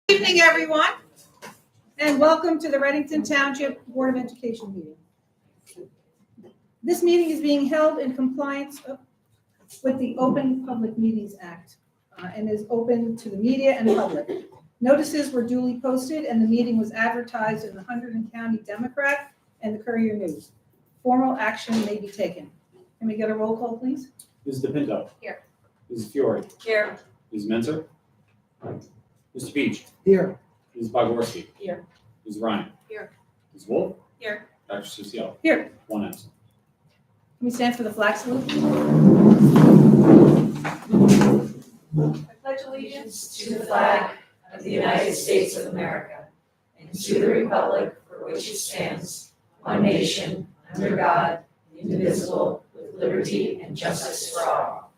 Good evening, everyone, and welcome to the Reddington Township Board of Education meeting. This meeting is being held in compliance with the Open Public Meetings Act and is open to the media and public. Notices were duly posted and the meeting was advertised in the Hunterdon County Democrat and the Courier News. Formal action may be taken. Can we get a roll call, please? Mrs. DePinto. Here. Mrs. Fiore. Here. Mrs. Menzer. Mr. Beach. Here. Mrs. Bogorski. Here. Mrs. Ryan. Here. Ms. Wolf. Here. Dr. Suciel. Here. One absent. Can we stand for the flag salute? I pledge allegiance to the flag of the United States of America and to the republic for which it stands, one nation, under God, indivisible, with liberty and justice for all.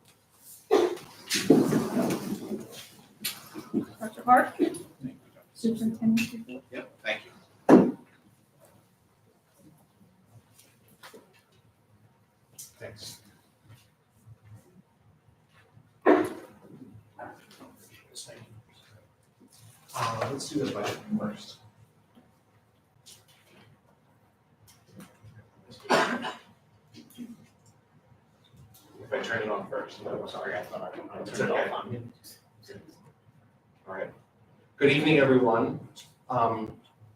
Dr. Hart? Superintendent report. Yep, thank you. Thanks. Let's do the budget first. If I turn it on first, no, sorry, I thought I turned it off on. All right. Good evening, everyone.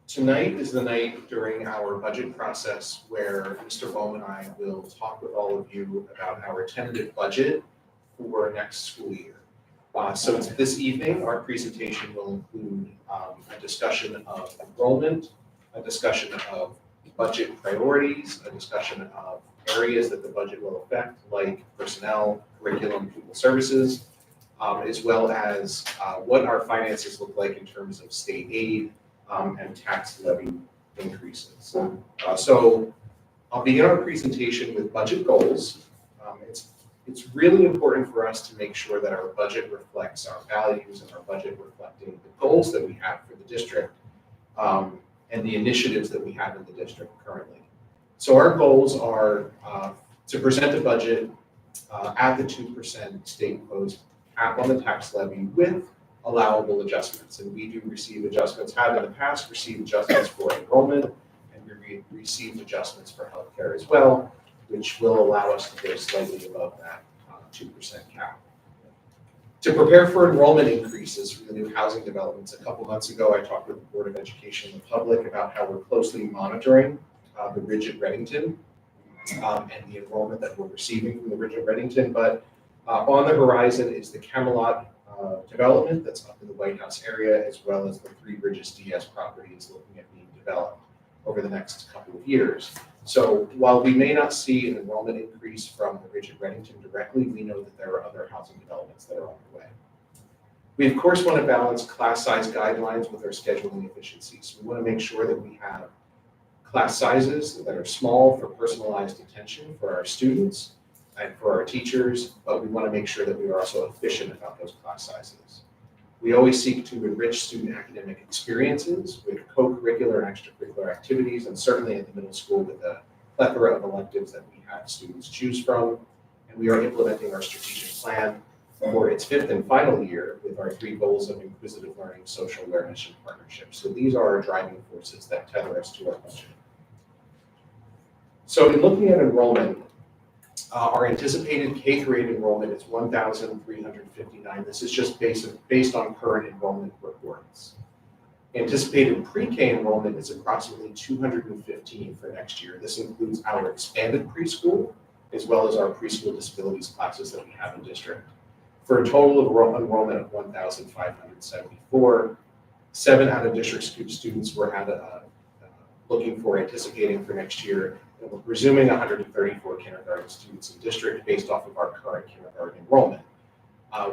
Tonight is the night during our budget process where Mr. Bowman and I will talk with all of you about our tentative budget for next school year. So this evening, our presentation will include a discussion of enrollment, a discussion of budget priorities, a discussion of areas that the budget will affect, like personnel, curriculum, pupil services, as well as what our finances look like in terms of state aid and tax levy increases. So I'll begin our presentation with budget goals. It's really important for us to make sure that our budget reflects our values and our budget reflecting the goals that we have for the district and the initiatives that we have in the district currently. So our goals are to present a budget at the 2% state imposed cap on the tax levy with allowable adjustments. And we do receive adjustments, have in the past received adjustments for enrollment, and we received adjustments for healthcare as well, which will allow us to go slightly above that 2% cap. To prepare for enrollment increases for the new housing developments, a couple months ago, I talked with the Board of Education and the public about how we're closely monitoring the Ridge at Reddington and the enrollment that we're receiving from the Ridge at Reddington. But on the horizon is the Camelot development that's up in the White House area, as well as the Three Bridges DS property is looking at being developed over the next couple of years. So while we may not see an enrollment increase from the Ridge at Reddington directly, we know that there are other housing developments that are on the way. We of course want to balance class size guidelines with our scheduling efficiencies. We want to make sure that we have class sizes that are small for personalized attention for our students and for our teachers, but we want to make sure that we are also efficient about those class sizes. We always seek to enrich student academic experiences with co-curricular and extracurricular activities, and certainly at the middle school with a plethora of electives that we have students choose from. And we are implementing our strategic plan for its 5th and final year with our 3 goals of inquisitive learning, social awareness, and partnership. So these are our driving forces that tether us to our budget. So in looking at enrollment, our anticipated K-8 enrollment is 1,359. This is just based on current enrollment reports. Anticipated pre-K enrollment is approximately 215 for next year. This includes our expanded preschool, as well as our preschool disabilities classes that we have in district. For a total of enrollment of 1,574, 7 out-of-district students were anticipating for next year, and we're presuming 134 kindergarten students in district based off of our current kindergarten enrollment.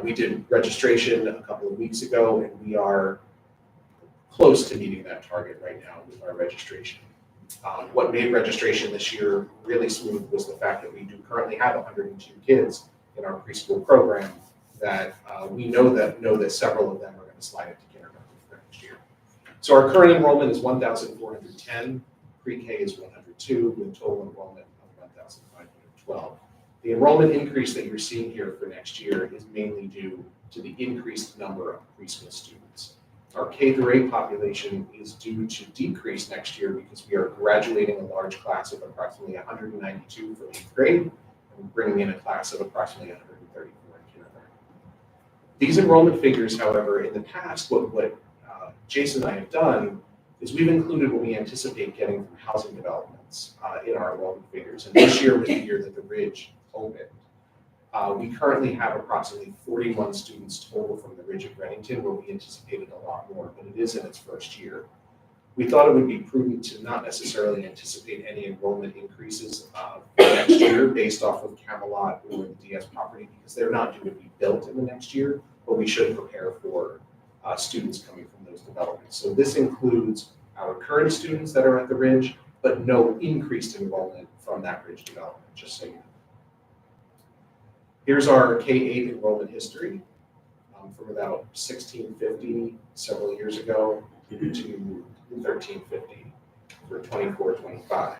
We did registration a couple of weeks ago, and we are close to meeting that target right now with our registration. What made registration this year really smooth was the fact that we do currently have 102 kids in our preschool program that we know that several of them are going to slide into kindergarten for next year. So our current enrollment is 1,410, pre-K is 102, with total enrollment of 1,512. The enrollment increase that you're seeing here for next year is mainly due to the increased number of preschool students. Our K-8 population is due to decrease next year because we are graduating a large class of approximately 192 for 8th grade and bringing in a class of approximately 134 in kindergarten. These enrollment figures, however, in the past, what Jason and I have done is we've included what we anticipate getting from housing developments in our enrollment figures. And this year was the year that the Ridge opened. We currently have approximately 41 students total from the Ridge at Reddington, where we anticipated a lot more, but it is in its first year. We thought it would be prudent to not necessarily anticipate any enrollment increases for next year based off of Camelot or the DS property, because they're not due to be built in the next year, but we should prepare for students coming from those developments. So this includes our current students that are at the Ridge, but no increased enrollment from that Ridge development, just so you know. Here's our K-8 enrollment history from about 1650 several years ago to 1350 for 24-25.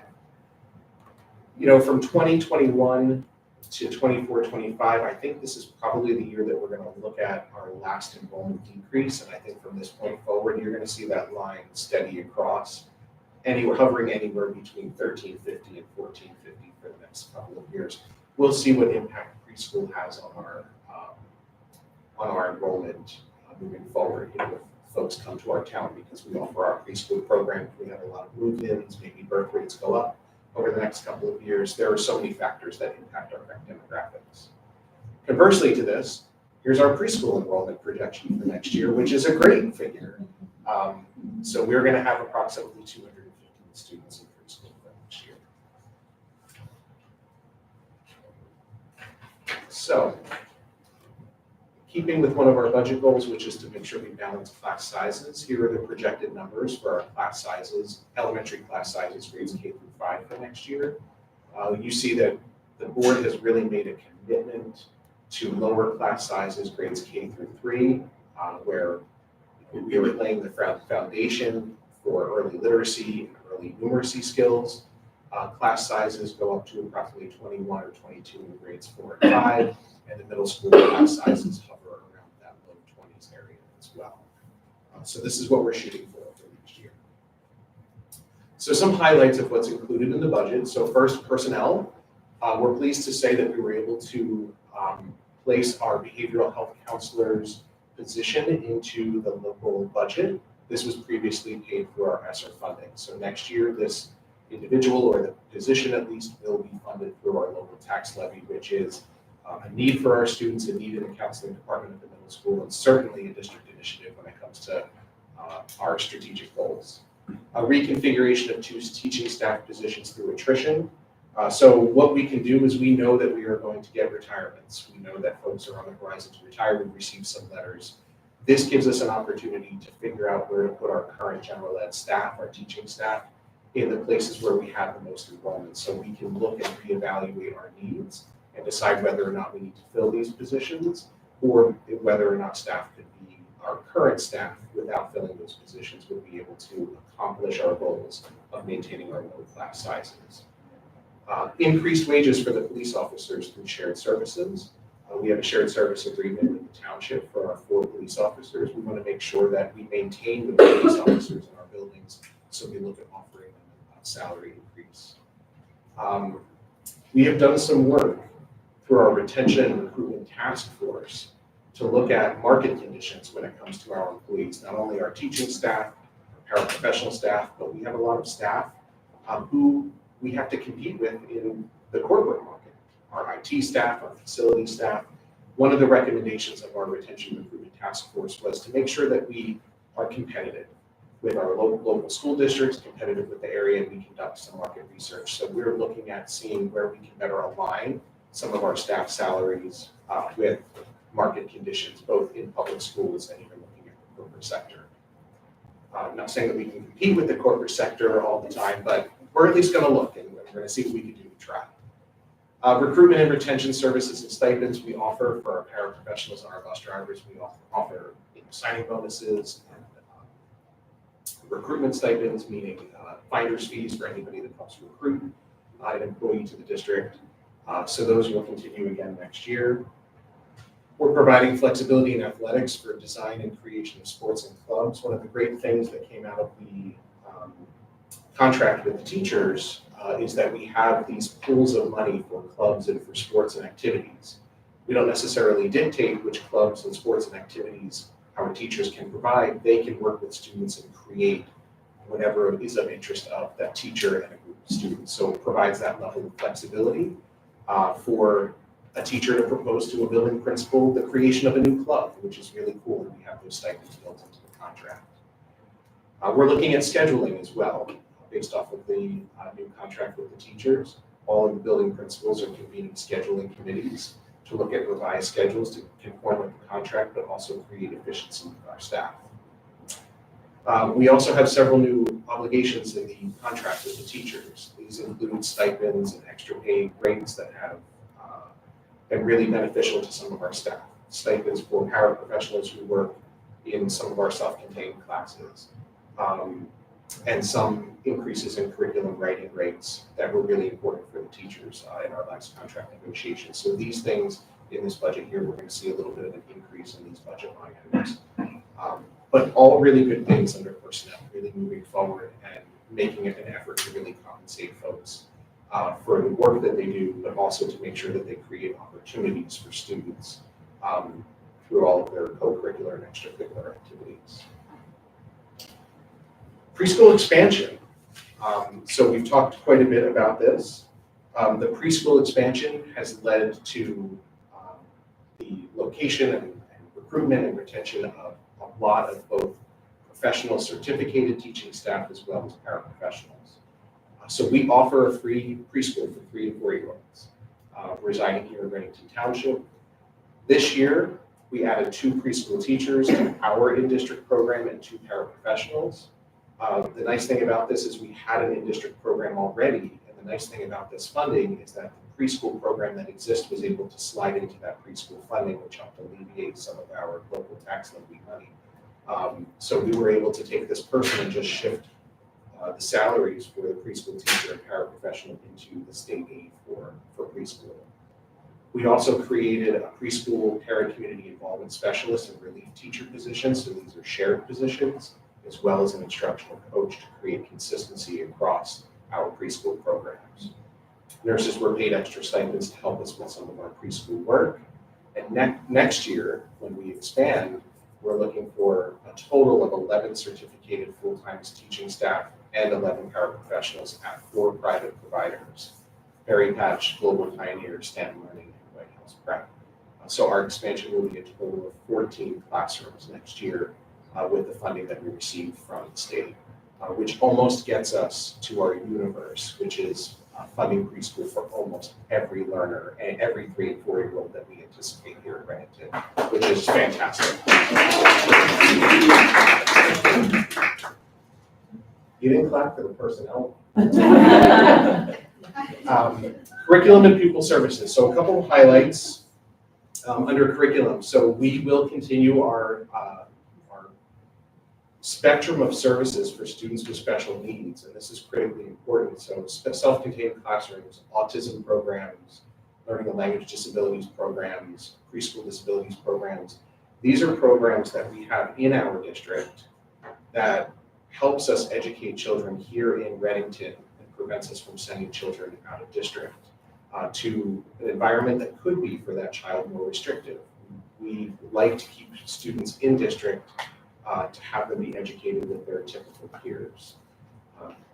You know, from 2021 to 24-25, I think this is probably the year that we're going to look at our last enrollment decrease, and I think from this point forward, you're going to see that line steady across, hovering anywhere between 1350 and 1450 for the next couple of years. We'll see what impact preschool has on our enrollment moving forward. You know, if folks come to our town because we offer our preschool program, we have a lot of move-ins, maybe birth rates go up over the next couple of years. There are so many factors that impact our demographics. Conversely to this, here's our preschool enrollment projection for next year, which is a great figure. So we're going to have approximately 215 students in preschool for next year. So, keeping with one of our budget goals, which is to make sure we balance class sizes, here are the projected numbers for our class sizes, elementary class sizes, grades K through 5 for next year. You see that the board has really made a commitment to lower class sizes, grades K through 3, where we are laying the foundation for early literacy and early numeracy skills. Class sizes go up to approximately 21 or 22 in grades 4 and 5, and the middle school class sizes hover around that low 20s area as well. So this is what we're shooting for next year. So some highlights of what's included in the budget. So first, personnel. We're pleased to say that we were able to place our behavioral health counselor's position into the local budget. This was previously paid through our ESSER funding. So next year, this individual, or the position at least, will be funded through our local tax levy, which is a need for our students, a need in the counseling department of the middle school, and certainly a district initiative when it comes to our strategic goals. A reconfiguration of 2 teaching staff positions through attrition. So what we can do is we know that we are going to get retirements. We know that folks are on the horizon to retire. We've received some letters. This gives us an opportunity to figure out where to put our current general ed staff, our teaching staff, in the places where we have the most enrollment. So we can look and reevaluate our needs and decide whether or not we need to fill these positions, or whether or not staff could be, our current staff, without filling those positions, would be able to accomplish our goals of maintaining our low class sizes. Increased wages for the police officers through shared services. We have a shared service agreement with the township for our 4 police officers. We want to make sure that we maintain the police officers in our buildings, so we look at offering them a salary increase. We have done some work through our retention and recruitment task force to look at market conditions when it comes to our employees, not only our teaching staff, our paraprofessional staff, but we have a lot of staff who we have to compete with in the corporate market. Our IT staff, our facility staff. One of the recommendations of our retention and recruitment task force was to make sure that we are competitive with our local school districts, competitive with the area, and we conduct some market research. So we're looking at seeing where we can better align some of our staff salaries with market conditions, both in public schools and even looking at the corporate sector. I'm not saying that we can compete with the corporate sector all the time, but we're at least going to look, and we're going to see what we can do to try. Recruitment and retention services and stipends we offer for our paraprofessionals and our bus drivers. We offer signing bonuses and recruitment stipends, meaning finder's fees for anybody that helps recruit an employee to the district. So those will continue again next year. We're providing flexibility in athletics for design and creation of sports and clubs. One of the great things that came out of the contract with the teachers is that we have these pools of money for clubs and for sports and activities. We don't necessarily dictate which clubs and sports and activities our teachers can provide. They can work with students and create whatever is of interest of that teacher and a group of students. So it provides that level of flexibility for a teacher to propose to a building principal the creation of a new club, which is really cool, and we have those stipends built into the contract. We're looking at scheduling as well, based off of the new contract with the teachers. All of the building principals are convening scheduling committees to look at revised schedules to conform with the contract, but also create efficiency with our staff. We also have several new obligations in the contract with the teachers. These include stipends and extra paid rates that have been really beneficial to some of our staff. Stipends for paraprofessionals who work in some of our self-contained classes, and some increases in curriculum writing rates that were really important for the teachers in our last contract negotiations. So these things in this budget here, we're going to see a little bit of an increase in these budget line items. But all really good things under personnel, really moving forward and making it an effort to really compensate folks for the work that they do, but also to make sure that they create opportunities for students through all of their co-curricular and extracurricular activities. Preschool expansion. So we've talked quite a bit about this. The preschool expansion has led to the location and recruitment and retention of a lot of both professional certificated teaching staff as well as paraprofessionals. So we offer a free preschool for 3 to 4-year-olds residing here in Reddington Township. This year, we added 2 preschool teachers to our in-district program and 2 paraprofessionals. The nice thing about this is we had an in-district program already, and the nice thing about this funding is that the preschool program that exists was able to slide into that preschool funding, which helped alleviate some of our local tax levy money. So we were able to take this person and just shift the salaries for the preschool teacher and paraprofessional into the state aid for preschool. We also created a preschool parent community involvement specialist and relief teacher positions, so these are shared positions, as well as an instructional coach to create consistency across our preschool programs. Nurses were paid extra stipends to help us with some of our preschool work. And next year, when we expand, we're looking for a total of 11 certificated full-time teaching staff and 11 paraprofessionals at 4 private providers: Berry Patch, Global Pioneer, Stanton Learning, and White House Prep. So our expansion will be a total of 14 classrooms next year with the funding that we received from the state, which almost gets us to our universe, which is funding preschool for almost every learner and every 3 and 4-year-old that we anticipate here at Reddington, which is fantastic. You didn't clap for the personnel. Curriculum and pupil services. So a couple of highlights under curriculum. So we will continue our spectrum of services for students with special needs, and this is critically important. So self-contained classrooms, autism programs, learning and language disabilities programs, preschool disabilities programs. These are programs that we have in our district that helps us educate children here in Reddington and prevents us from sending children out of district to an environment that could be for that child more restrictive. We like to keep students in district to have them be educated with their typical peers.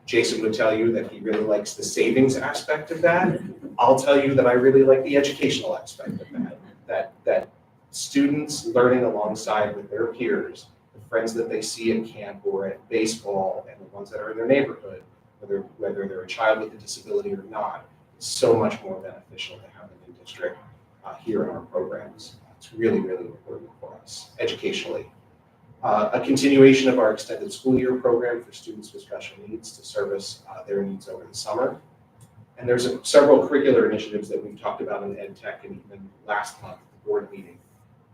Jason would tell you that he really likes the savings aspect of that. I'll tell you that I really like the educational aspect of that. That students learning alongside with their peers, the friends that they see at camp or at baseball, and the ones that are in their neighborhood, whether they're a child with a disability or not, is so much more beneficial to have them in district here in our programs. It's really, really important for us educationally. A continuation of our extended school year program for students with special needs to service their needs over the summer. And there's several curricular initiatives that we've talked about in Ed Tech and even last month, the board meeting.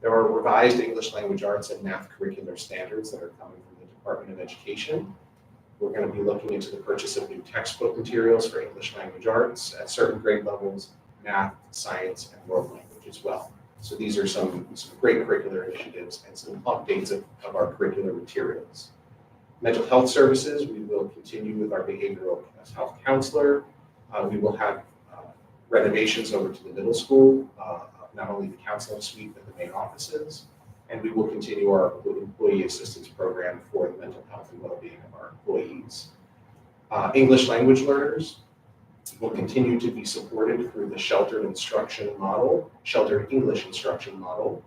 There are revised English language arts and math curricular standards that are coming from the Department of Education. We're going to be looking into the purchase of new textbook materials for English language arts at certain grade levels, math, science, and world language as well. So these are some great curricular initiatives and some updates of our curricular materials. Mental health services, we will continue with our behavioral health counselor. We will have renovations over to the middle school, not only the counseling suite, but the main offices. And we will continue our employee assistance program for the mental health and well-being of our employees. English language learners will continue to be supported through the sheltered English instruction model,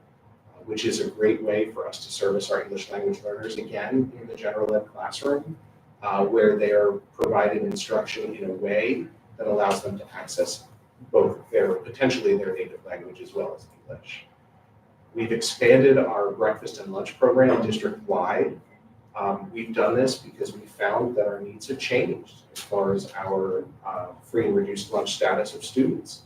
which is a great way for us to service our English language learners, again, in the general ed classroom, where they are provided instruction in a way that allows them to access both potentially their native language as well as English. We've expanded our breakfast and lunch program district-wide. We've done this because we found that our needs have changed as far as our free and reduced lunch status of students.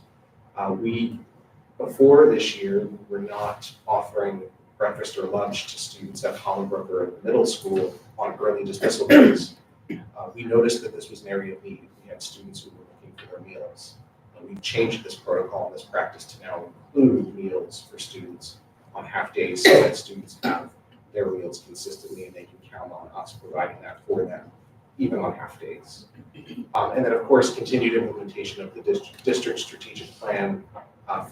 Before this year, we were not offering breakfast or lunch to students at Hollenbrook or at the middle school on early dismissal days. We noticed that this was an area of need. We had students who were looking for their meals. We've changed this protocol and this practice to now include meals for students on half days so that students have their meals consistently and they can count on us providing that for them, even on half days. And then, of course, continued implementation of the district strategic plan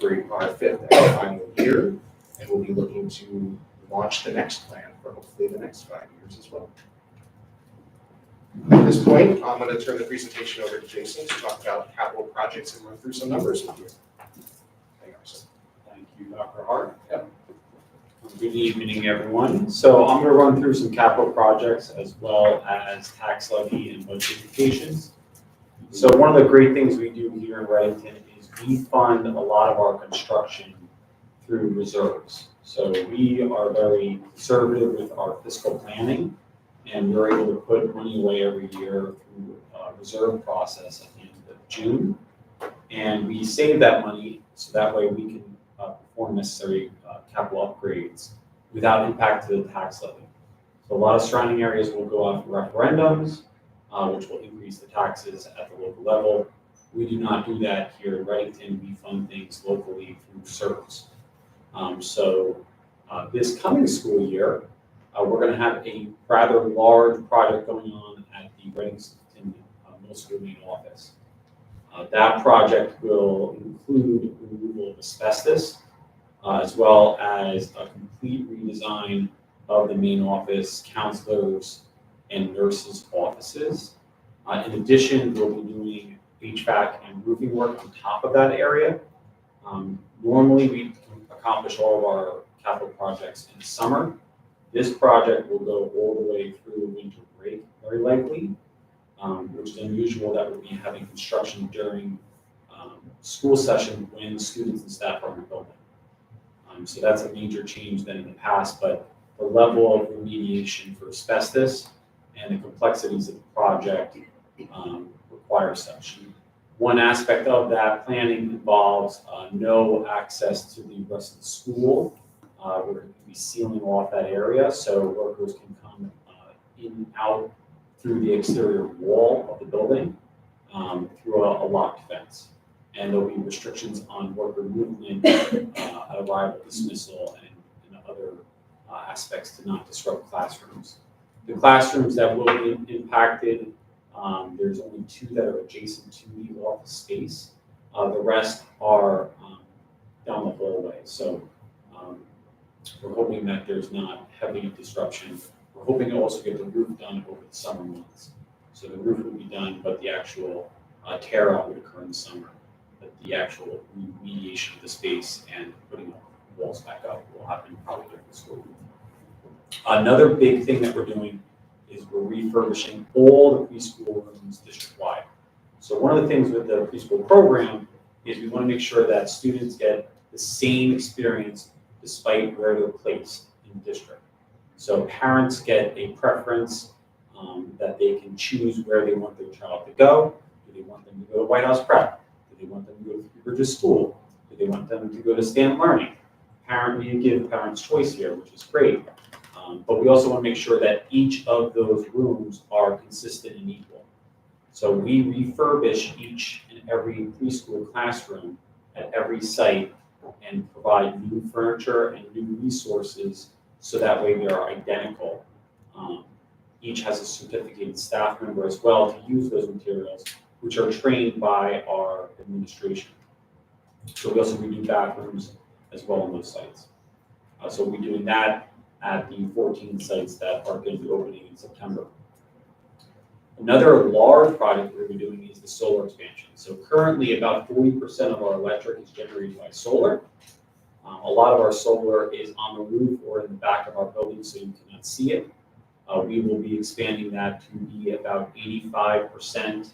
for our fifth and final year. And we'll be looking to launch the next plan for hopefully the next 5 years as well. At this point, I'm going to turn the presentation over to Jason to talk about capital projects and run through some numbers with you. Thank you, Dr. Hart. Yep. Good evening, everyone. So I'm going to run through some capital projects as well as tax levy and budget implications. So one of the great things we do here in Reddington is we fund a lot of our construction through reserves. So we are very conservative with our fiscal planning, and we're able to put money away every year through a reserve process at the end of June. And we save that money so that way we can perform necessary capital upgrades without impact to the tax levy. So a lot of surrounding areas will go out for referendums, which will increase the taxes at the local level. We do not do that here in Reddington. We fund things locally through reserves. This coming school year, we're going to have a rather large project going on at the Reddington Middle School main office. That project will include removal of asbestos, as well as a complete redesign of the main office, counselors, and nurses' offices. In addition, we'll be doing HVAC and roofing work on top of that area. Normally, we accomplish all of our capital projects in the summer. This project will go all the way through winter break, very likely, which is unusual that we'll be having construction during school session when students and staff are in the building. So that's a major change than in the past, but the level of remediation for asbestos and the complexities of the project require such. One aspect of that planning involves no access to the rest of the school. We're going to be sealing off that area so workers can come in and out through the exterior wall of the building through a locked fence. And there'll be restrictions on worker movement at arrival, dismissal, and other aspects to not disrupt classrooms. The classrooms that will be impacted There's only 2 that are adjacent to the office space. The rest are down the hallway. So we're hoping that there's not heavy disruption. We're hoping to also get the roof done over the summer months. So the roof will be done, but the actual tear out would occur in the summer. But the actual remediation of the space and putting walls back up will happen probably during the school week. Another big thing that we're doing is we're refurbishing all the preschool rooms district-wide. So one of the things with the preschool program is we want to make sure that students get the same experience despite where they're placed in the district. So parents get a preference that they can choose where they want their child to go. Do they want them to go to White House Prep? Do they want them to go to Bridges School? Do they want them to go to STAN Learning? We give parents choice here, which is great. But we also want to make sure that each of those rooms are consistent and equal. So we refurbish each and every preschool classroom at every site and provide new furniture and new resources so that way they are identical. Each has a certificated staff member as well to use those materials, which are trained by our administration. So we also redo bathrooms as well on those sites. So we'll be doing that at the 14 sites that are going to be opening in September. Another large project we're going to be doing is the solar expansion. So currently about 40% of our electric is generated by solar. A lot of our solar is on the roof or in the back of our building, so you cannot see it. We will be expanding that to be about 85%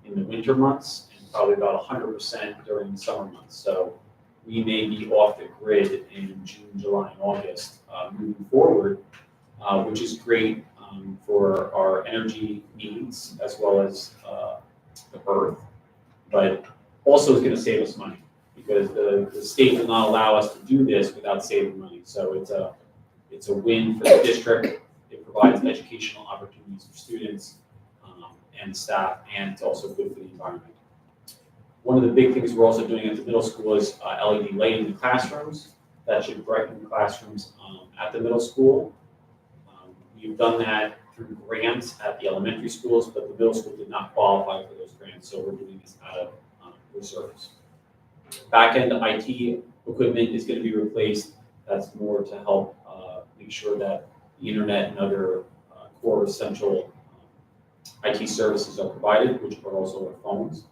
in the winter months and probably about 100% during the summer months. So we may be off the grid in June, July, and August moving forward, which is great for our energy needs as well as the earth, but also is going to save us money because the state will not allow us to do this without saving money. So it's a win for the district. It provides educational opportunities for students and staff, and it's also good for the environment. One of the big things we're also doing at the middle school is LED lighting in the classrooms. That should brighten the classrooms at the middle school. We've done that through grants at the elementary schools, but the middle school did not qualify for those grants, so we're doing this out of reserves. Back-end IT equipment is going to be replaced. That's more to help make sure that the internet and other core essential IT services are provided, which are also our phones.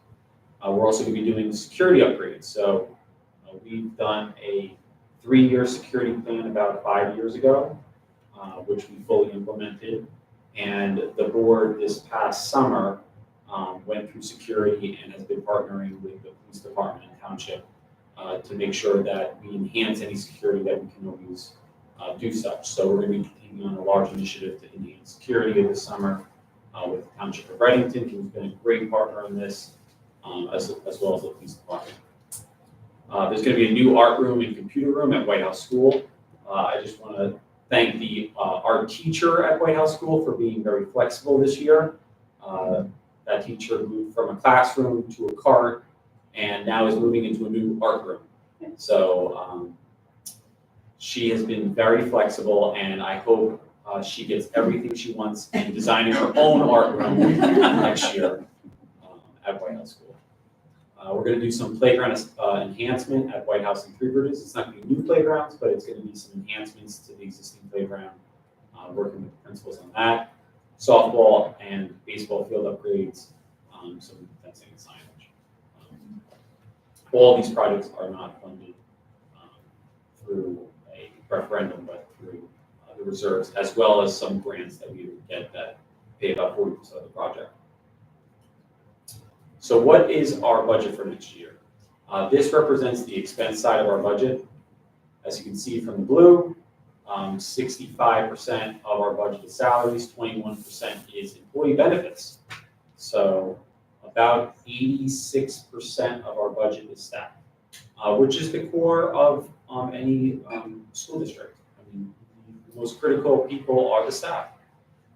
We're also going to be doing security upgrades. So we've done a 3-year security plan about 5 years ago, which we fully implemented. And the board this past summer went through security and has been partnering with the police department and township to make sure that we enhance any security that we can always do such. So we're going to be taking on a large initiative to enhance security this summer with the Township of Readington, who's been a great partner in this, as well as the police department. There's going to be a new art room and computer room at White House School. I just want to thank the art teacher at White House School for being very flexible this year. That teacher moved from a classroom to a cart and now is moving into a new art room. So she has been very flexible, and I hope she gets everything she wants in designing her own art room next year at White House School. We're going to do some playground enhancement at White House and Three Bridges. It's not going to be new playgrounds, but it's going to be some enhancements to the existing playground, working with the principals on that. Softball and baseball field upgrades, some fencing and signage. All these projects are not funded through a referendum, but through the reserves, as well as some grants that we would get that pay about 40% of the project. So what is our budget for next year? This represents the expense side of our budget. As you can see from the blue, 65% of our budget is salaries, 21% is employee benefits. So about 86% of our budget is staff, which is the core of any school district. I mean, the most critical people are the staff,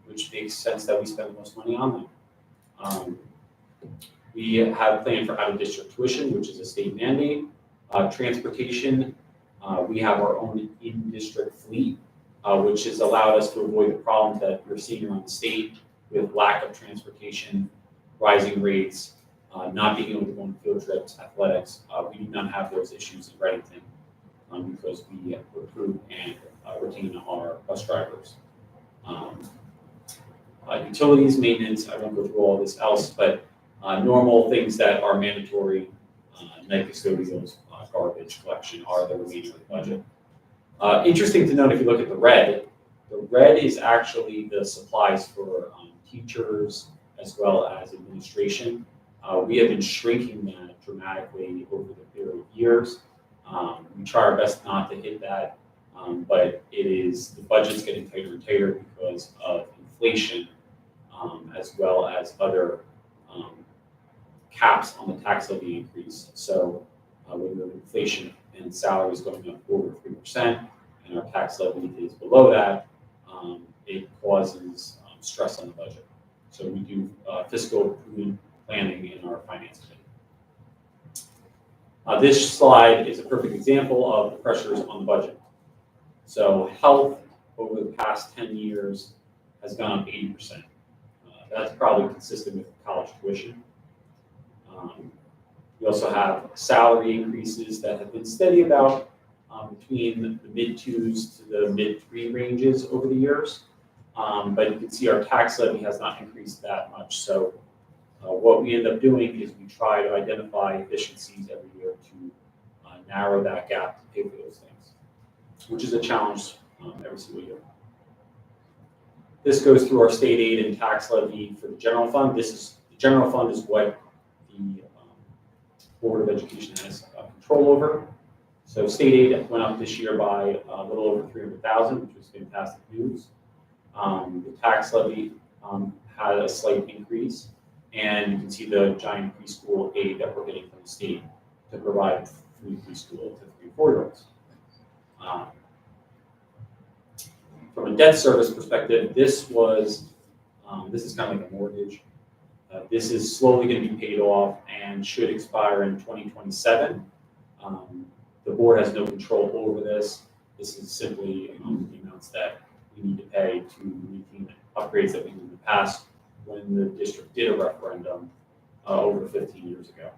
which makes sense that we spend the most money on them. We have planned for out-of-district tuition, which is a state mandate. Transportation, we have our own in-district fleet, which has allowed us to avoid the problems that we're seeing around the state with lack of transportation rising rates, not being able to go on field trips, athletics. We do not have those issues in Readington because we recruit and retain our bus drivers. Utilities, maintenance, I won't go through all this else, but normal things that are mandatory, night custodials, garbage collection are the remaining of the budget. Interesting to note, if you look at the red is actually the supplies for teachers as well as administration. We have been shrinking that dramatically over the period of years. We try our best not to hit that, but the budget's getting tighter and tighter because of inflation, as well as other caps on the tax levy increase. So with the inflation and salaries going up over 3%, and our tax levy is below that, it causes stress on the budget. So we do fiscal prudent planning in our finance committee. This slide is a perfect example of the pressures on the budget. So health over the past 10 years has gone up 80%. That's probably consistent with college tuition. We also have salary increases that have been steady about between the mid-2s to the mid-3 ranges over the years. But you can see our tax levy has not increased that much. So what we end up doing is we try to identify efficiencies every year to narrow that gap to pay for those things, which is a challenge every single year. This goes through our state aid and tax levy for the general fund. The general fund is what the Board of Education has control over. So state aid went up this year by a little over $300,000, which was fantastic news. The tax levy had a slight increase, and you can see the giant preschool aid that we're getting from the state to provide free preschool to 3 and 4-year-olds. From a debt service perspective, this is kind of like a mortgage. This is slowly going to be paid off and should expire in 2027. The board has no control over this. This is simply the amounts that we need to pay to maintain upgrades that we did in the past when the district did a referendum over 15 years ago.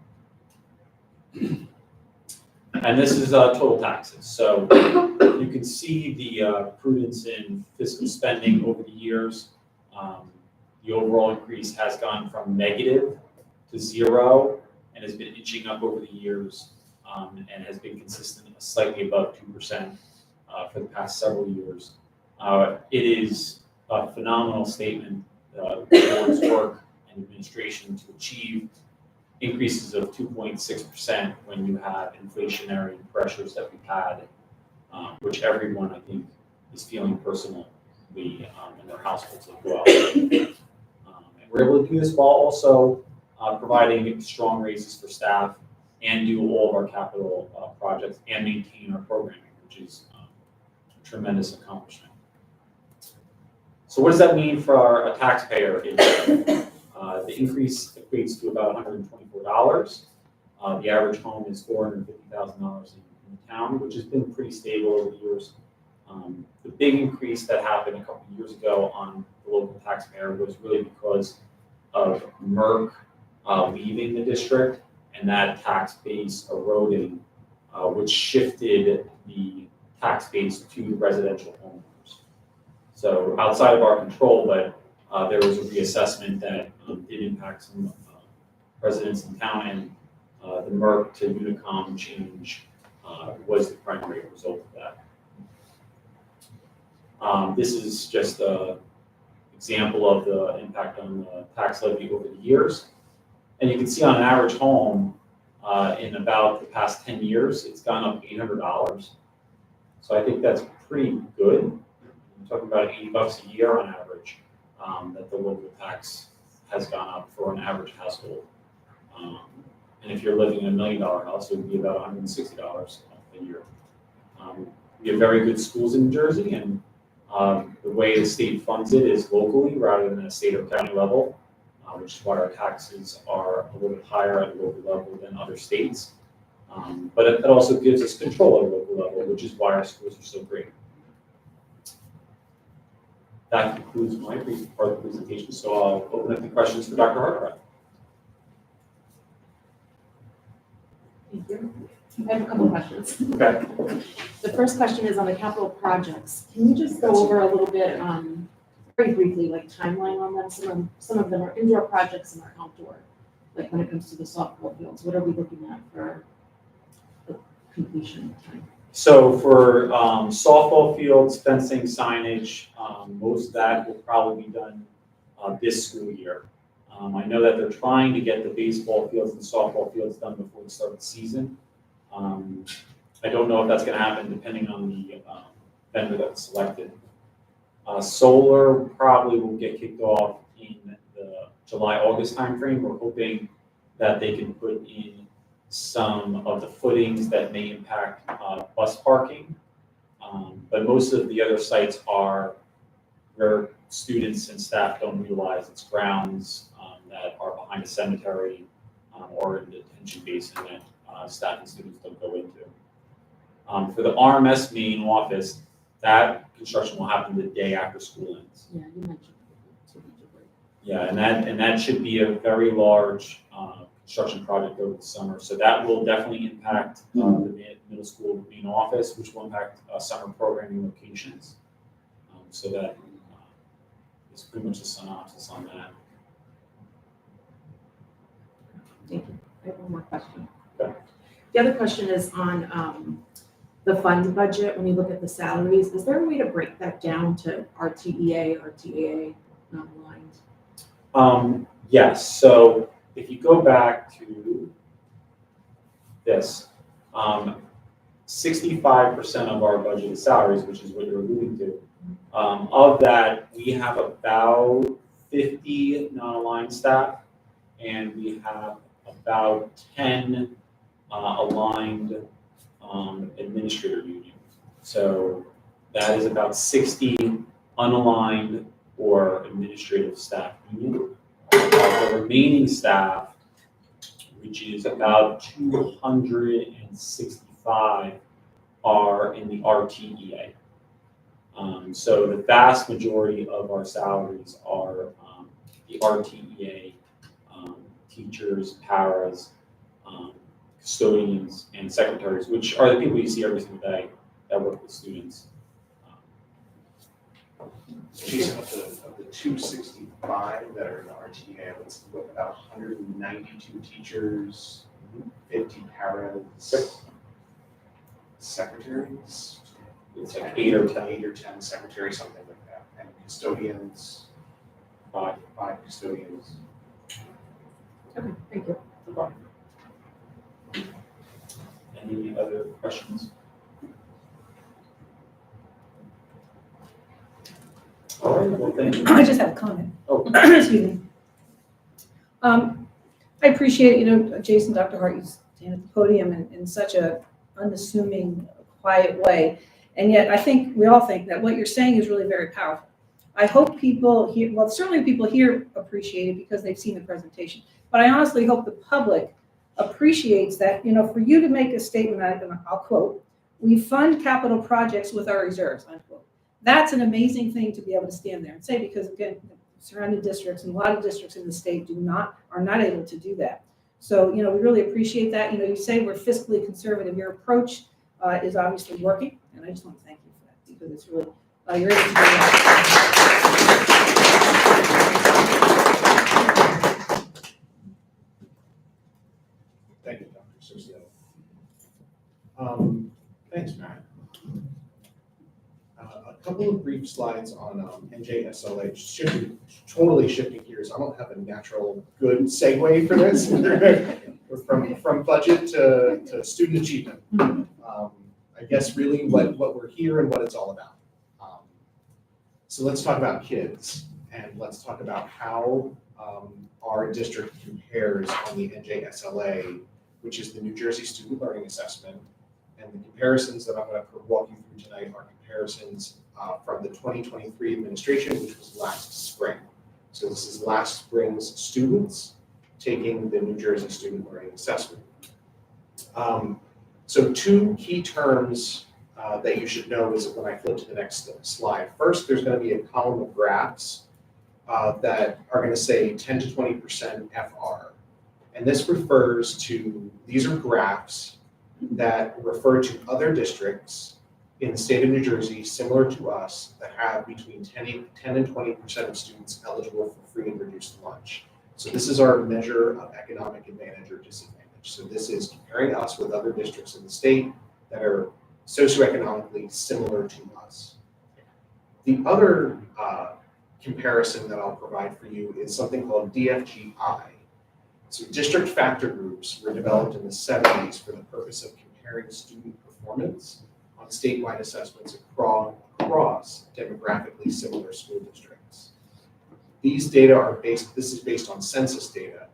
And this is total taxes. So you can see the prudence in fiscal spending over the years. The overall increase has gone from negative to 0 and has been inching up over the years, and has been consistent slightly above 2% for the past several years. It is a phenomenal statement, the board's work and administration to achieve increases of 2.6% when you have inflationary pressures that we've had, which everyone, I think, is feeling personally in their households as well. And we're able to do this while also providing strong raises for staff and do all of our capital projects and maintain our programming, which is a tremendous accomplishment. So what does that mean for a taxpayer? The increase equates to about $124. The average home is $450,000 in the town, which has been pretty stable over the years. The big increase that happened a couple of years ago on the local taxpayer was really because of Merck leaving the district and that tax base eroding, which shifted the tax base to the residential homeowners. So outside of our control, but there was a reassessment that did impact some residents in town, and the Merck to Unicom change was the primary result of that. This is just an example of the impact on the tax levy over the years. And you can see on an average home, in about the past 10 years, it's gone up $800. So I think that's pretty good. I'm talking about $80 a year on average that the local tax has gone up for an average household. And if you're living in $1 million house, it would be about $160 a year. We have very good schools in New Jersey, and the way the state funds it is locally rather than at a state or county level, which is why our taxes are a little bit higher at the local level than other states. But it also gives us control at a local level, which is why our schools are so great. That concludes my part of the presentation, so I'll open up the questions for Dr. Hartranft. Thank you. I have a couple questions. Okay. The first question is on the capital projects. Can you just go over a little bit, very briefly, like timeline on them? Some of them are indoor projects and are outdoor. Like when it comes to the softball fields, what are we looking at for the completion time? So for softball fields, fencing, signage, most of that will probably be done this school year. I know that they're trying to get the baseball fields and softball fields done before the start of the season. I don't know if that's gonna happen depending on the vendor that's selected. Solar probably will get kicked off in the July, August timeframe. We're hoping that they can put in some of the footings that may impact bus parking. But most of the other sites are where students and staff don't utilize. It's grounds that are behind a cemetery or in the detention basin that staff and students don't go into. For the RMS main office, that construction will happen the day after school ends. Yeah, you mentioned. Yeah, and that should be a very large construction project over the summer. So that will definitely impact the middle school main office, which will impact summer programming locations. So that is pretty much a synopsis on that. Thank you. I have one more question. Okay. The other question is on the fund budget. When you look at the salaries, is there a way to break that down to RTEA, RTAA, non-aligned? Yes, so if you go back to this, 65% of our budget is salaries, which is what you're alluding to. Of that, we have about 50 non-aligned staff, and we have about 10 aligned administrator union. So that is about 60 unaligned or administrative staff union. The remaining staff, which is about 265, are in the RTEA. So the vast majority of our salaries are the RTEA teachers, paras, custodians, and secretaries, which are the people you see every single day that work with students. Jason, of the 265 that are in the RTA, let's look about 192 teachers, 50 paras, secretaries. It's like 8 or 10. 8 or 10 secretaries, something like that, and custodians, 5 custodians. Okay, thank you. Any other questions? All right, well, thank you. I just have a comment. Oh. Excuse me. I appreciate, Jason, Dr. Hart, you stand at the podium in such a unassuming, quiet way. And yet we all think that what you're saying is really very powerful. I hope people here, well, certainly people here appreciate it because they've seen the presentation. But I honestly hope the public appreciates that, for you to make a statement, I'll quote, "We fund capital projects with our reserves," unquote. That's an amazing thing to be able to stand there and say, because again, surrounding districts and a lot of districts in the state are not able to do that. So, we really appreciate that. You say we're fiscally conservative. Your approach is obviously working, and I just want to thank you for that because it's really, you're able to do that. Thank you, Dr. Cercio. Thanks, Matt. A couple of brief slides on NJSLA, totally shifting gears. I don't have a natural good segue for this. from budget to student achievement. I guess really what we're here and what it's all about. So let's talk about kids, and let's talk about how our district compares on the NJSLA, which is the New Jersey Student Learning Assessment. And the comparisons that I'm going to walk you through tonight are comparisons from the 2023 administration, which was last spring. So this is last spring's students taking the New Jersey Student Learning Assessment. So two key terms that you should know is when I flip to the next slide. First, there's going to be a column of graphs that are going to say 10 to 20% FR. And this refers to, these are graphs that refer to other districts in the state of New Jersey, similar to us, that have between 10 and 20% of students eligible for free and reduced lunch. So this is our measure of economic advantage or disadvantage. So this is comparing us with other districts in the state that are socioeconomically similar to us. The other comparison that I'll provide for you is something called DFGI. So district factor groups were developed in the 70s for the purpose of comparing student performance on statewide assessments across demographically similar school districts. These data are this is based on census data.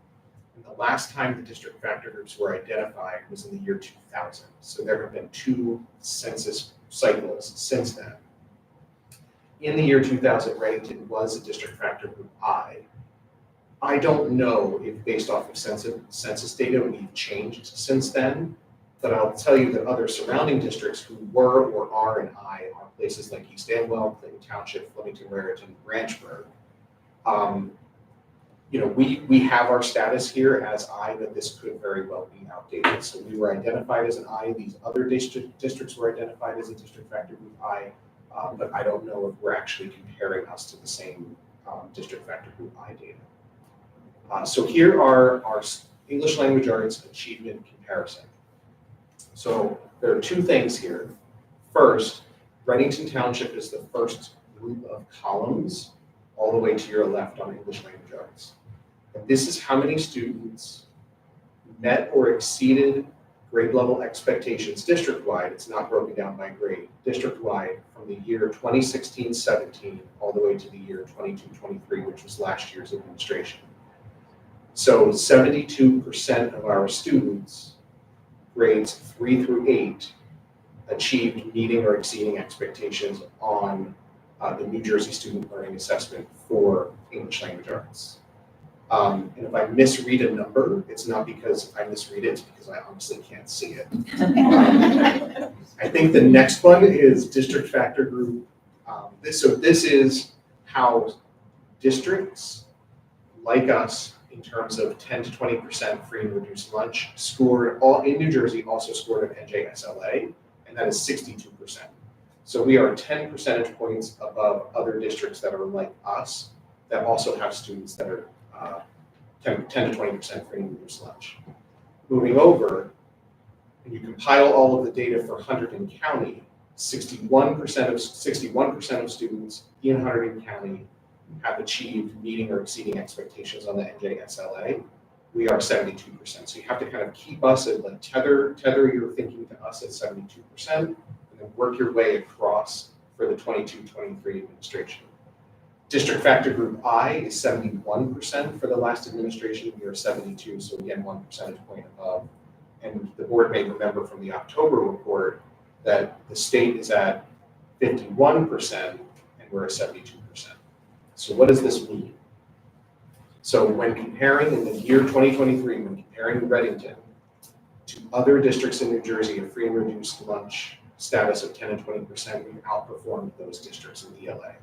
And the last time the district factor groups were identified was in the year 2000. So there have been 2 census cycles since then. In the year 2000, Reddington was a district factor group I. I don't know if based off of census data we've changed since then, but I'll tell you that other surrounding districts who were or are in I are places like East Amwell, Clinton Township, Flemington, Raritan, Branchburg. We have our status here as I, but this could very well be outdated. So we were identified as an I. These other districts were identified as a district factor group I, but I don't know if we're actually comparing us to the same district factor group I data. So here are our English language arts achievement comparison. So there are 2 things here. First, Reddington Township is the first group of columns all the way to your left on English language arts. And this is how many students met or exceeded grade level expectations district-wide. It's not broken down by grade. District-wide from the year 2016-17 all the way to the year 22-23, which was last year's administration. So 72% of our students, grades 3 through 8, achieved meeting or exceeding expectations on the New Jersey Student Learning Assessment for English Language Arts. And if I misread a number, it's not because I misread it, it's because I honestly can't see it. I think the next one is district factor group. This is how districts like us, in terms of 10 to 20% free and reduced lunch, scored all in New Jersey, also scored an NJSLA, and that is 62%. So we are 10 percentage points above other districts that are like us, that also have students that are 10 to 20% free and reduced lunch. Moving over, and you compile all of the data for Hunterdon County, 61% of students in Hunterdon County have achieved meeting or exceeding expectations on the NJSLA. We are 72%. So you have to kind of keep us at like tether your thinking to us at 72%, and then work your way across for the 22-23 administration. District factor group I is 71% for the last administration. We are 72, so again, 1 percentage point above. And the board may remember from the October report that the state is at 51% and we're at 72%. So what does this mean? So when comparing in the year 2023, when comparing Reddington to other districts in New Jersey of free and reduced lunch status of 10 and 20%, we've outperformed those districts in ELA.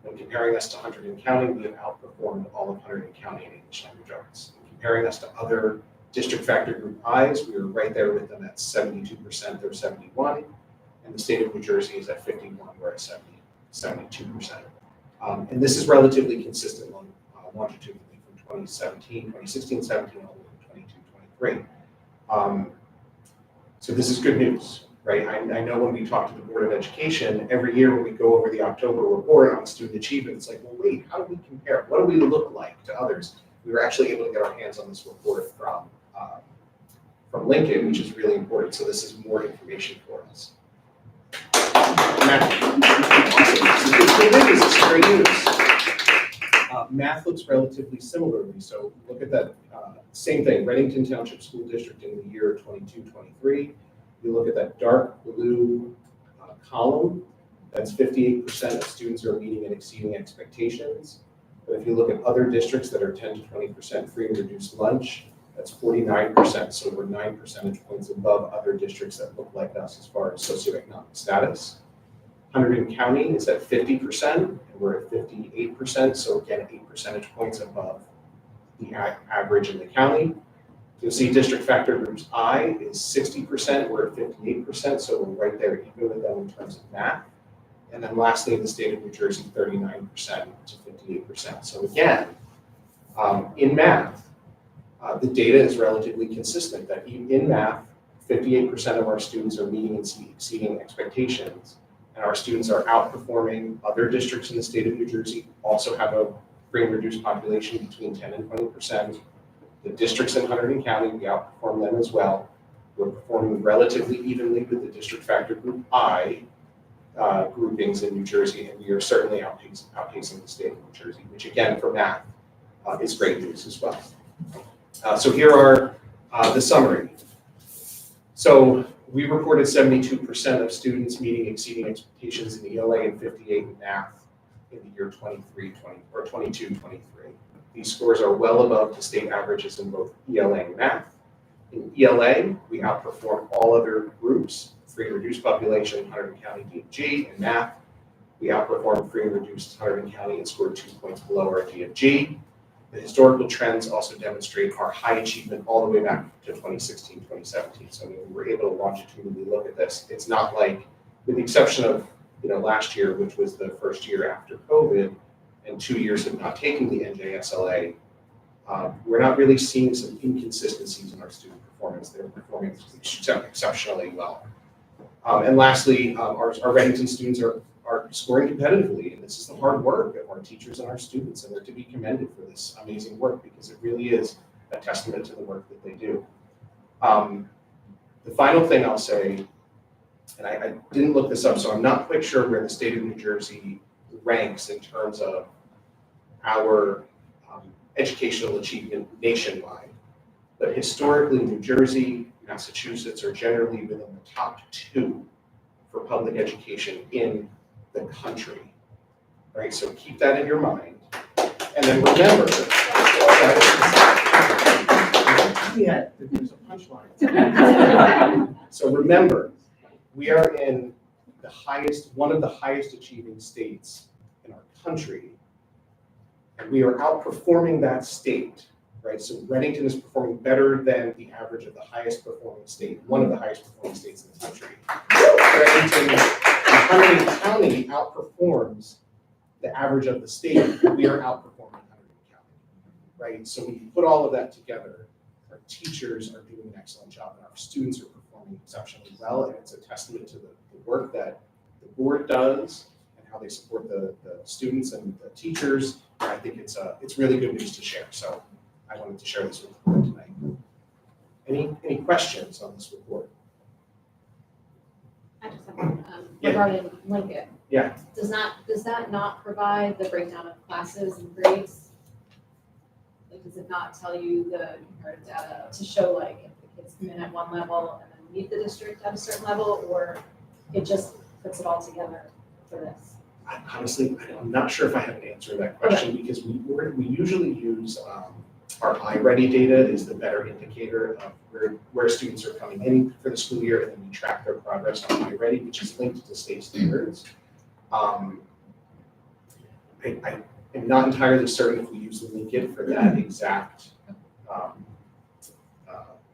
When comparing us to Hunterdon County, we have outperformed all of Hunterdon County in English language arts. When comparing us to other district factor group I's, we were right there with them at 72%, they're 71, and the state of New Jersey is at 51, we're at 72%. And this is relatively consistent longitudinally from 2016, 17, all the way to 22, 23. So this is good news, right? I know when we talk to the Board of Education, every year when we go over the October report on student achievement, it's like, well, wait, how do we compare? What do we look like to others? We were actually able to get our hands on this report from Lincoln, which is really important. So this is more information for us. Math. This is great news. Math looks relatively similarly. So look at that same thing, Reddington Township School District in the year 22-23. You look at that dark blue column, that's 58% of students are meeting and exceeding expectations. But if you look at other districts that are 10 to 20% free and reduced lunch, that's 49%. So we're 9 percentage points above other districts that look like us as far as socioeconomic status. Hunterdon County is at 50%, and we're at 58%. So again, 8 percentage points above the average in the county. You'll see district factor groups I is 60%, we're at 58%, so we're right there even with them in terms of math. And then lastly, in the state of New Jersey, 39% to 58%. So again, in math, the data is relatively consistent that in math, 58% of our students are meeting and exceeding expectations. And our students are outperforming other districts in the state of New Jersey, also have a free and reduced population between 10 and 20%. The districts in Hunterdon County, we outperform them as well. We're performing relatively evenly with the district factor group I groupings in New Jersey, and we are certainly outpacing the state of New Jersey, which again, for math, is great news as well. So here are the summary. So we reported 72% of students meeting exceeding expectations in ELA and 58 in math in the year 22-23. These scores are well above the state averages in both ELA and math. In ELA, we outperform all other groups, free and reduced population, Hunterdon County DFG. In math, we outperform free and reduced Hunterdon County and scored 2 points below our DFG. The historical trends also demonstrate our high achievement all the way back to 2016, 2017. So when we were able to longitudinally look at this, it's not like, with the exception of last year, which was the first year after COVID, and 2 years of not taking the NJSLA, we're not really seeing some inconsistencies in our student performance. They're performing exceptionally well. And lastly, our Reddington students are scoring competitively, and this is the hard work of our teachers and our students, and they're to be commended for this amazing work because it really is a testament to the work that they do. The final thing I'll say, and I didn't look this up, so I'm not quite sure where the state of New Jersey ranks in terms of our educational achievement nationwide, but historically New Jersey, Massachusetts are generally within the top 2 for public education in the country, right? So keep that in your mind. And then remember, there's a punchline. So remember, we are in one of the highest achieving states in our country, and we are outperforming that state, right? So Reddington is performing better than the average of the highest performing state, one of the highest performing states in the country. Hunterdon County outperforms the average of the state, and we are outperforming Hunterdon County, right? So when you put all of that together, our teachers are doing an excellent job, and our students are performing exceptionally well, and it's a testament to the work that the board does and how they support the students and the teachers. I think it's really good news to share. So I wanted to share this with the board tonight. Any questions on this report? I just have one, regarding Lincoln. Yeah. Does that not provide the breakdown of classes and grades? Like, does it not tell you the comparative data to show like if the kids come in at one level and then leave the district at a certain level, or it just puts it all together for this? Honestly, I'm not sure if I have an answer to that question, because we usually use our iReady data is the better indicator of where students are coming in for the school year, and then we track their progress on iReady, which is linked to state standards. I am not entirely certain if we use Lincoln for that exact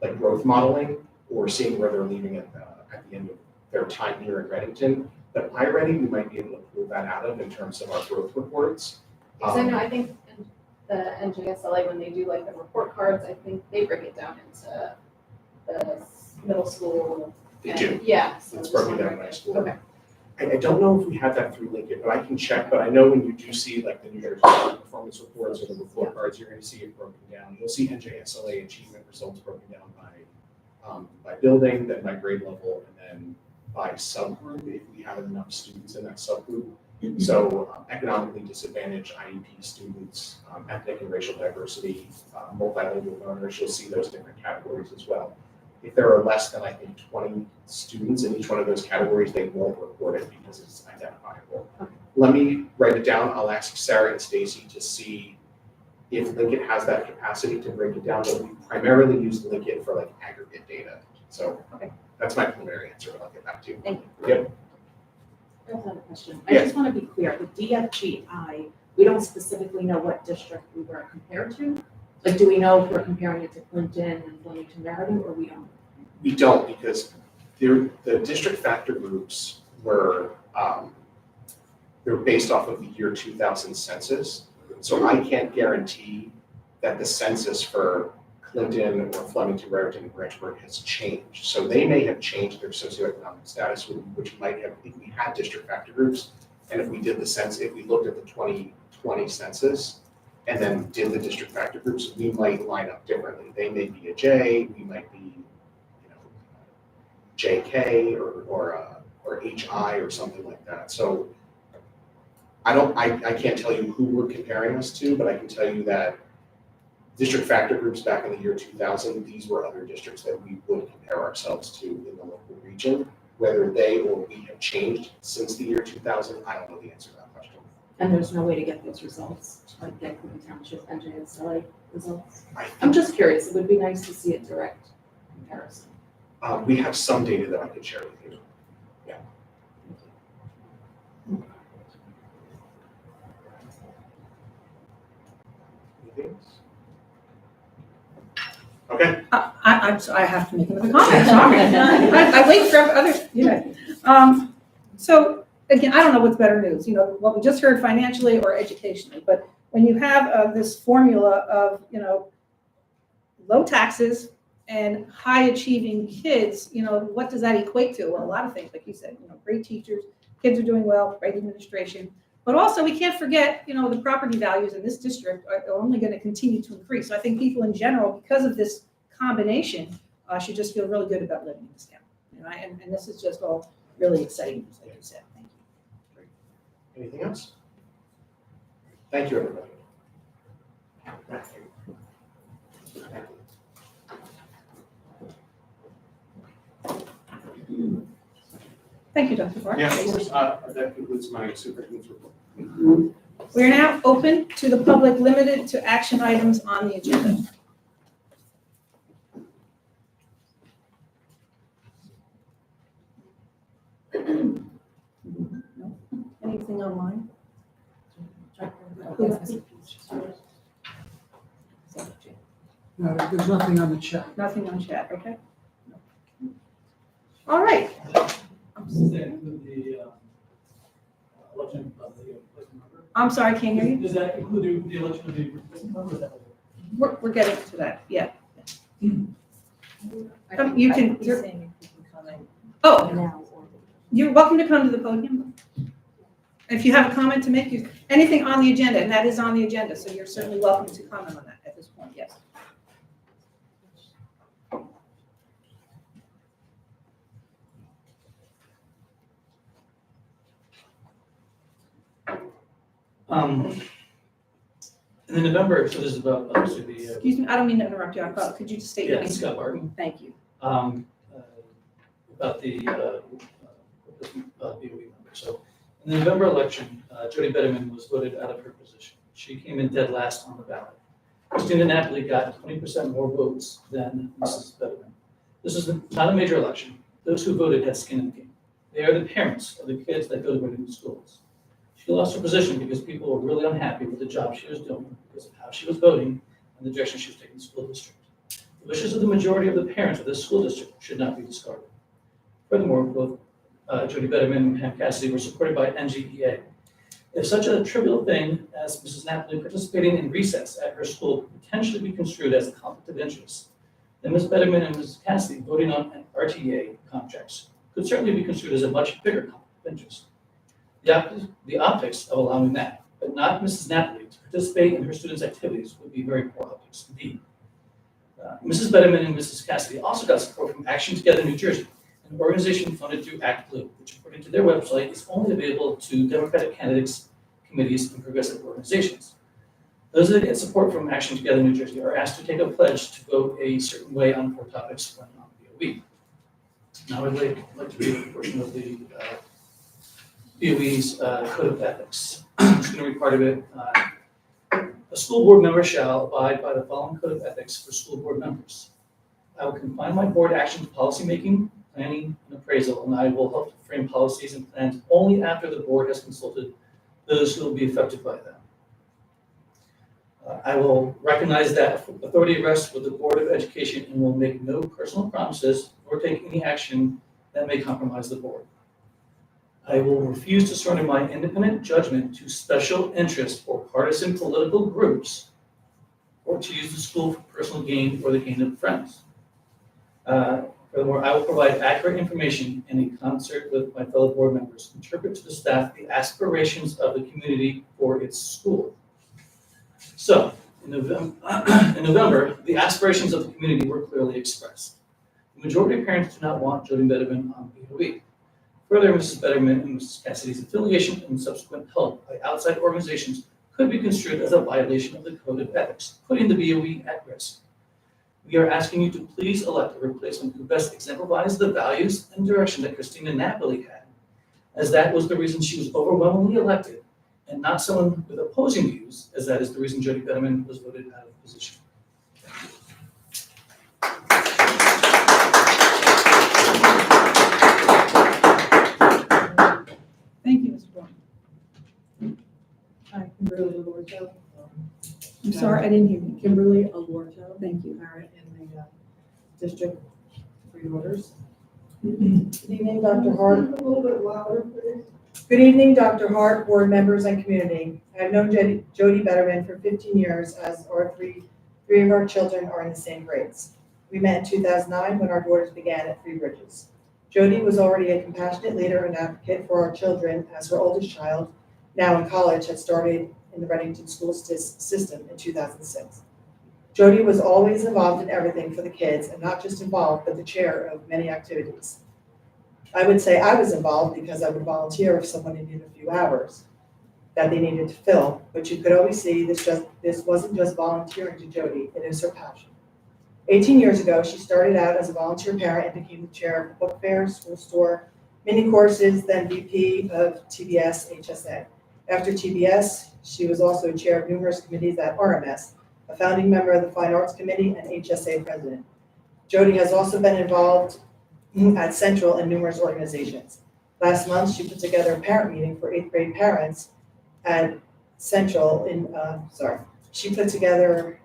like growth modeling or seeing where they're leaving at the end of their time here at Reddington. But iReady, we might be able to pull that out of in terms of our growth reports. Because I know, I think the NJSLA, when they do like the report cards, I think they break it down into the middle school. They do. Yeah. So It's just broken down wondering. by school. Okay. I don't know if we have that through Lincoln, but I can check. But I know when you do see like the New Jersey performance reports or the report cards, you're going to see it broken down. You'll see NJSLA achievement results broken down by building, then by grade level, and then by subgroup if we have enough students in that subgroup. So economically disadvantaged IEP students, ethnic and racial diversity, multilingual learners, you'll see those different categories as well. If there are less than, I think, 20 students in each one of those categories, they won't report it because it's identifiable. Okay. Let me write it down. I'll ask Sarah and Stacy to see if Lincoln has that capacity to break it down, but we primarily use Lincoln for like aggregate data. So that's my preliminary answer, but I'll get back to you. Thank you. Yep. I have another question. Yeah. I just want to be clear, the DFGI, we don't specifically know what district we were compared to. Like, do we know if we're comparing it to Clinton and Flemington Raritan, or we don't? We don't, because the district factor groups were, they're based off of the year 2000 census. So I can't guarantee that the census for Clinton or Flemington, Raritan, and Branchburg has changed. So they may have changed their socioeconomic status, which might have, if we had district factor groups, and if we did the census, if we looked at the 2020 census and then did the district factor groups, we might line up differently. They may be a J, we might be, you know, JK or HI or something like that. So I can't tell you who we're comparing us to, but I can tell you that district factor groups back in the year 2000, these were other districts that we would compare ourselves to in the local region. Whether they or we have changed since the year 2000, I don't know the answer to that question. And there's no way to get those results, like get Clinton Township NJSLA results? I I'm think just curious, it would be nice to see a direct comparison. we have some data that I could share with you. Anything else? Okay. I have to make another comment, sorry. I wait for others, So, again, I don't know what's better news, what we just heard financially or educationally, but when you have this formula of, low taxes and high achieving kids, what does that equate to? Well, a lot of things, like you said, great teachers, kids are doing well, great administration, but also we can't forget, the property values in this district are only going to continue to increase. So I think people in general, because of this combination, should just feel really good about living in this town. And this is just all really exciting news, like you said. Thank you. Anything else? Thank you, everybody. Thank you. Thank you, Dr. Farr. Yeah, that concludes my superintendent's report. We are now open to the public, limited to action items on the agenda. No? Anything online? No, there's nothing on the chat. Nothing on chat, okay? All right. Does that include the election of the replacement member? I'm sorry, I can't hear you. Does that include the election of the replacement member? We're getting to that, yeah. You can, He's saying if you can comment oh, Now or you're welcome to come to the podium. If you have a comment to make, anything on the agenda, and that is on the agenda, so you're certainly welcome to comment on that at this point, yes. In November, so this is about obviously the. Excuse me, I don't mean to interrupt you, I thought, could you just state your Yeah, name? Scott Barton. Thank you. About the BOE member. So in the November election, Jody Betterman was voted out of her position. She came in dead last on the ballot. Christina Napoli got 20% more votes than Mrs. Betterman. This is not a major election. Those who voted had skin in the game. They are the parents of the kids that go to Whitney schools. She lost her position because people were really unhappy with the job she was doing, because of how she was voting and the direction she was taking the school district. The wishes of the majority of the parents of this school district should not be discarded. Furthermore, both Jody Betterman and Pam Cassidy were supported by NGEA. If such a trivial thing as Mrs. Napoli participating in recess at her school could potentially be construed as a conflict of interest, then Ms. Betterman and Mrs. Cassidy voting on RTA contracts could certainly be construed as a much bigger conflict of interest. The optics of allowing that, but not Mrs. Napoli, to participate in her students' activities would be very poor optics indeed. Mrs. Betterman and Mrs. Cassidy also got support from Action Together New Jersey, an organization funded through Act Blue, which according to their website is only available to Democratic candidates, committees, and progressive organizations. Those that get support from Action Together New Jersey are asked to take a pledge to vote a certain way on 4 topics when on BOE. Now I'd like to read a portion of the BOE's Code of Ethics. I'm just going to read part of it. A school board member shall abide by the following Code of Ethics for school board members. I will confine my board action to policymaking, planning, and appraisal, and I will help to frame policies and plans only after the board has consulted those who will be affected by them. I will recognize that authority rests with the Board of Education and will make no personal promises or take any action that may compromise the board. I will refuse to surrender my independent judgment to special interest or partisan political groups or to use the school for personal gain or the gain of friends. Furthermore, I will provide accurate information and in concert with my fellow board members, interpret to the staff the aspirations of the community for its school. So, in November, the aspirations of the community were clearly expressed. The majority of parents do not want Jody Betterman on BOE. Further, Mrs. Betterman and Mrs. Cassidy's affiliation and subsequent help by outside organizations could be construed as a violation of the Code of Ethics, putting the BOE at risk. We are asking you to please elect a replacement who best exemplifies the values and direction that Christina Napoli had, as that was the reason she was overwhelmingly elected, and not someone with opposing views, as that is the reason Jody Betterman was voted out of position. Thank you, Mr. Braun. Hi, Kimberly Alorto. I'm sorry, I didn't hear you. Kimberly Alorto, Thank you. parent in the district pre-orders. Good evening, Dr. Hart. A little bit louder, please. Good evening, Dr. Hart, board members, and community. I have known Jody Betterman for 15 years, as our three of our children are in the same grades. We met in 2009 when our daughters began at Three Bridges. Jody was already a compassionate leader and advocate for our children, as her oldest child, now in college, had started in the Reddington school system in 2006. Jody was always involved in everything for the kids, and not just involved, but the chair of many activities. I would say I was involved because I would volunteer if someone needed a few hours that they needed to fill, but you could always see this wasn't just volunteering to Jody, it is her passion. 18 years ago, she started out as a volunteer parent and became the chair of the book fair, school store, mini courses, then VP of TBS HSA. After TBS, she was also chair of numerous committees at RMS, a founding member of the Fine Arts Committee and HSA president. Jody has also been involved at Central and numerous organizations. Last month, she put together a parent meeting for 8th grade parents at Central she put together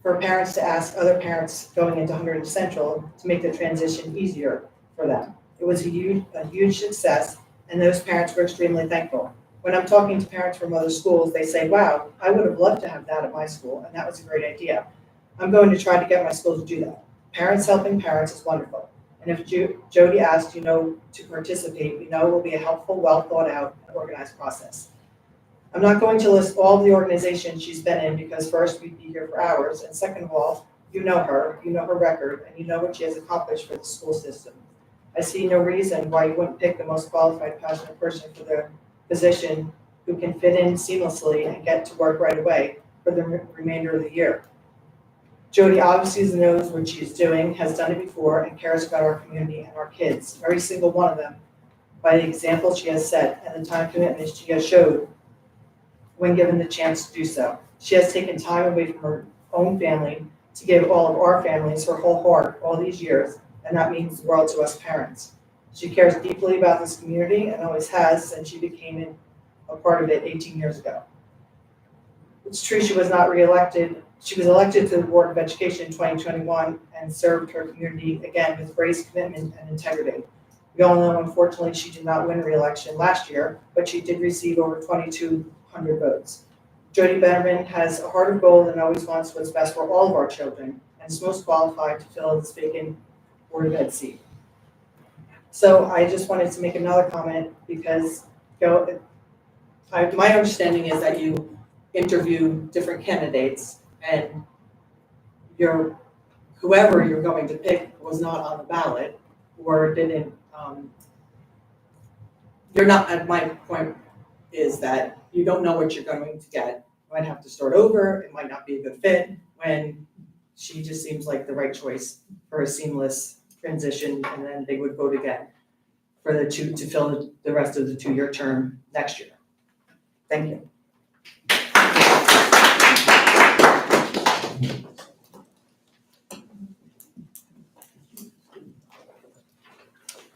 for parents to ask other parents going into 100 Central to make the transition easier for them. It was a huge success, and those parents were extremely thankful. When I'm talking to parents from other schools, they say, wow, I would have loved to have that at my school, and that was a great idea. I'm going to try to get my school to do that. Parents helping parents is wonderful. And if Jody asked, to participate, we know it will be a helpful, well thought out, and organized process. I'm not going to list all the organizations she's been in because first, we'd be here for hours, and second of all, you know her record, and you know what she has accomplished for the school system. I see no reason why you wouldn't pick the most qualified, passionate person for the position who can fit in seamlessly and get to work right away for the remainder of the year. Jody obviously knows what she's doing, has done it before, and cares about our community and our kids, every single one of them, by the example she has set and the time commitment she has showed when given the chance to do so. She has taken time away from her own family to give all of our families her whole heart all these years, and that means the world to us parents. She cares deeply about this community and always has since she became a part of it 18 years ago. It's true she was not reelected. She was elected to the Board of Education in 2021 and served her community again with grace, commitment, and integrity. We all know, unfortunately, she did not win re-election last year, but she did receive over 2,200 votes. Jody Betterman has a heart of gold and always wants what's best for all of our children, and is most qualified to fill this vacant Board of Ed seat. So I just wanted to make another comment because my understanding is that you interview different candidates and whoever you're going to pick was not on the ballot or didn't, you're not, at my point is that you don't know what you're going to get. You might have to start over, it might not be a good fit, when she just seems like the right choice for a seamless transition, and then they would vote again for to fill the rest of the 2-year term next year. Thank you.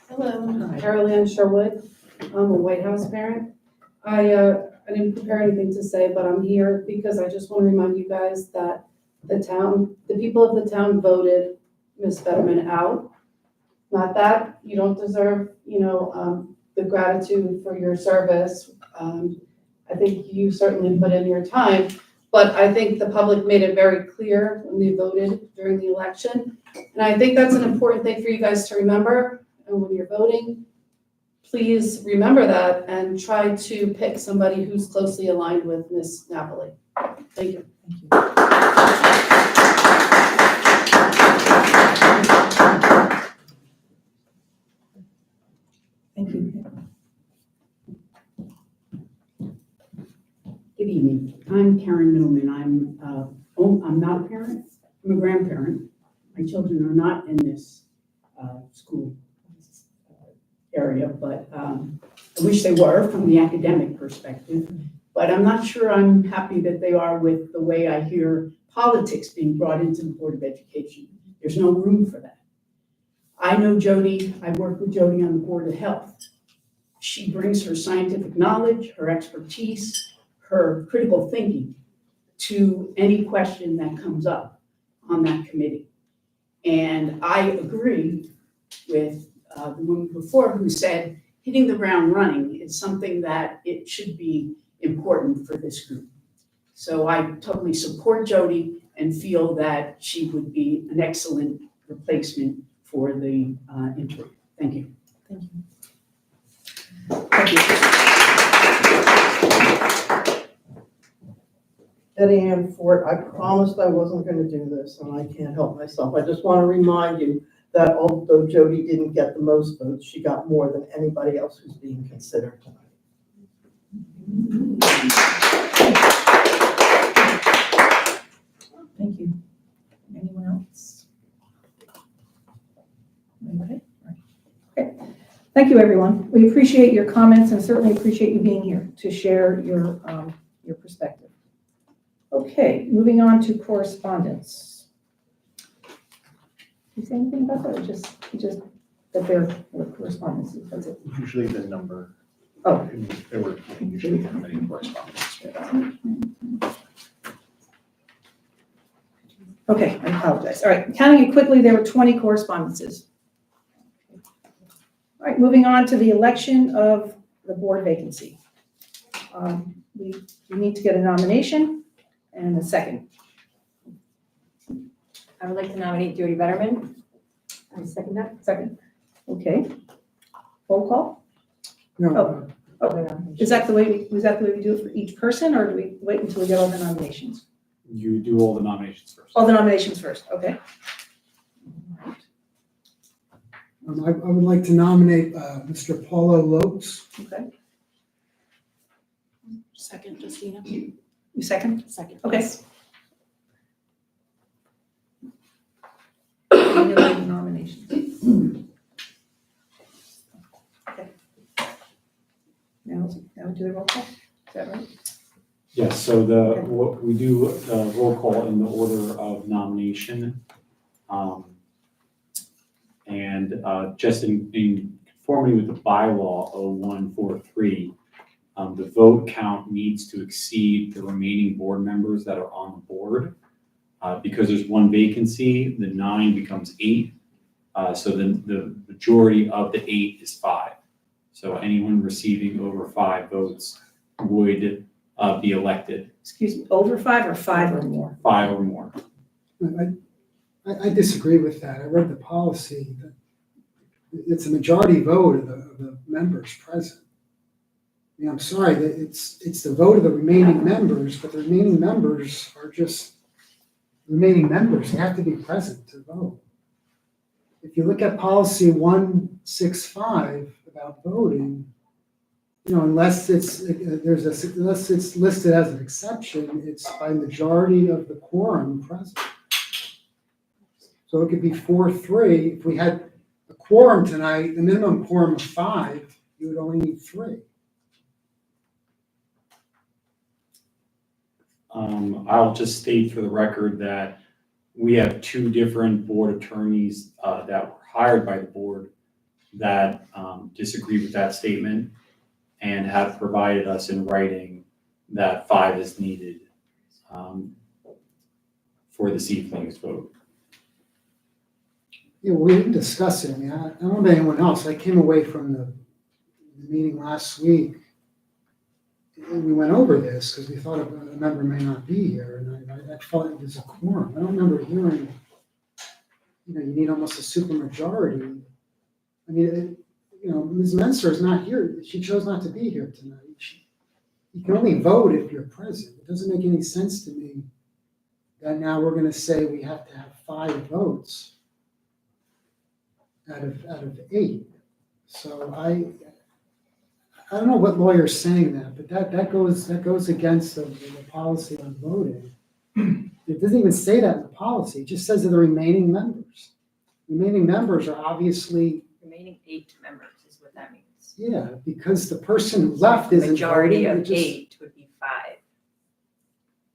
Hello, Carol Ann Sherwood. I'm a White House parent. I I didn't prepare anything to say, but I'm here because I just want to remind you guys that the people of the town voted Ms. Fetterman out. Not that you don't deserve, the gratitude for your service. I think you certainly put in your time, but I think the public made it very clear when they voted during the election. And I think that's an important thing for you guys to remember. And when you're voting, please remember that and try to pick somebody who's closely aligned with Ms. Napoli. Thank you. Thank you. Good evening. I'm Karen Middleman. I'm not a parent. I'm a grandparent. My children are not in this school area, but I wish they were from the academic perspective. But I'm not sure I'm happy that they are with the way I hear politics being brought into the Board of Education. There's no room for that. I know Jody. I worked with Jody on the Board of Health. She brings her scientific knowledge, her expertise, her critical thinking to any question that comes up on that committee. And I agree with the woman before who said hitting the ground running is something that it should be important for this group. So I totally support Jody and feel that she would be an excellent replacement for the interim. Thank you. Thank you. Thank you. Betty Ann Ford, I promised I wasn't going to do this, and I can't help myself. I just want to remind you that although Jody didn't get the most votes, she got more than anybody else who's being considered tonight. Thank you. Anyone else? Okay. Okay. Thank you, everyone. We appreciate your comments and certainly appreciate you being here to share your perspective. Okay, moving on to correspondence. Did you say anything about that, or just that there were correspondences? That's it. Usually the number. Oh. There were usually how many correspondence. Okay, I apologize. All right, counting it quickly, there were 20 correspondences. All right, moving on to the election of the board vacancy. We need to get a nomination and a second. I would like to nominate Jody Betterman. I second that. Second. Okay. Roll call? No, Is that the way we do it for each person, or do we wait until we get all the nominations? You do all the nominations first. All the nominations first, okay. I would like to nominate Mr. Paulo Lopes. Okay. Second, Justina. You second? Second. Okay. Any other nominations? Okay. Now do the roll call, is that right? Yes, so what we do roll call in the order of nomination. And just in conformity with the bylaw 0143, the vote count needs to exceed the remaining board members that are on the board. Because there's one vacancy, the 9 becomes 8. So then the majority of the 8 is 5. So anyone receiving over 5 votes would be elected. Excuse me, over 5 or 5 or more? 5 or more. I disagree with that. I read the policy. It's a majority vote of the members present. I mean, I'm sorry, that it's the vote of the remaining members, but the remaining members are just remaining members. They have to be present to vote. If you look at policy 165 about voting, unless it's listed as an exception, it's by majority of the quorum present. So it could be 4-3. If we had a quorum tonight, the minimum quorum of 5, you would only need 3. I'll just state for the record that we have 2 different board attorneys that were hired by the board that disagree with that statement and have provided us in writing that 5 is needed for this evening's vote. Yeah, we didn't discuss it. I mean, I don't know about anyone else. I came away from the meeting last week and we went over this because we thought a member may not be here, and I felt it was a quorum. I don't remember hearing, you need almost a supermajority. I mean, Ms. Menser is not here. She chose not to be here tonight. You can only vote if you're present. It doesn't make any sense to me that now we're gonna say we have to have 5 votes out of 8. So I don't know what lawyer's saying that, but that goes against the policy on voting. It doesn't even say that in the policy. It just says that the remaining members. Remaining members are obviously, Remaining 8 members is what that means. yeah, because the person who left isn't Majority voting, of it just- 8 would be 5.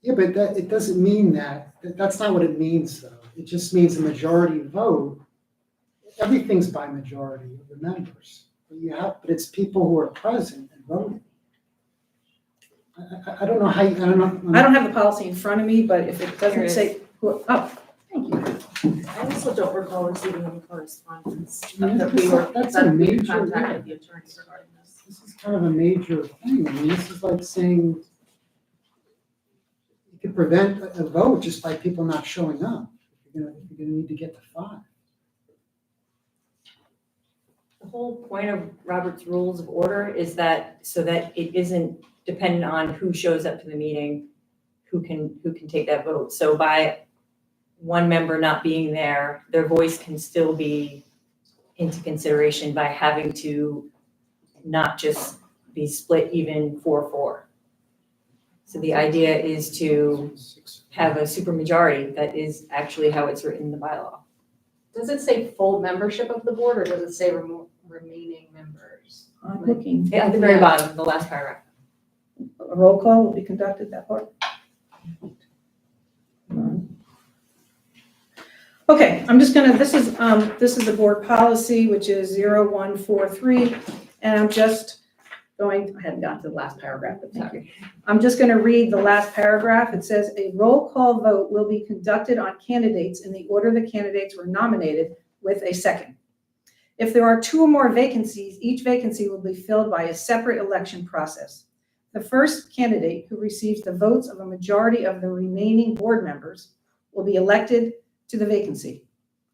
Yeah, but it doesn't mean that. That's not what it means, though. It just means a majority vote. Everything's by majority of the members. But it's people who are present and voting. I don't know how, I don't know. I don't have the policy in front of me, but if it Here doesn't it say, thank you. I also don't recall receiving any correspondence Yeah, that we were, that's a that we major- contacted the attorney regarding this. This is kind of a major thing. I mean, this is like saying you could prevent a vote just by people not showing up. You're gonna need to get to 5. The whole point of Robert's Rules of Order is that, so that it isn't dependent on who shows up to the meeting, who can take that vote. So by one member not being there, their voice can still be into consideration by having to not just be split even 4-4. So the idea is to have a supermajority. That is actually how it's written in the bylaw. Does it say full membership of the board, or does it say remaining members? I'm looking. At the very bottom, the last paragraph. A roll call will be conducted, that part. Okay, I'm just gonna, this is the board policy, which is 0143, and I'm just going, I hadn't gotten to the last paragraph, but thank you. I'm just gonna read the last paragraph. It says, a roll call vote will be conducted on candidates in the order the candidates were nominated with a second. If there are 2 or more vacancies, each vacancy will be filled by a separate election process. The first candidate who receives the votes of a majority of the remaining board members will be elected to the vacancy.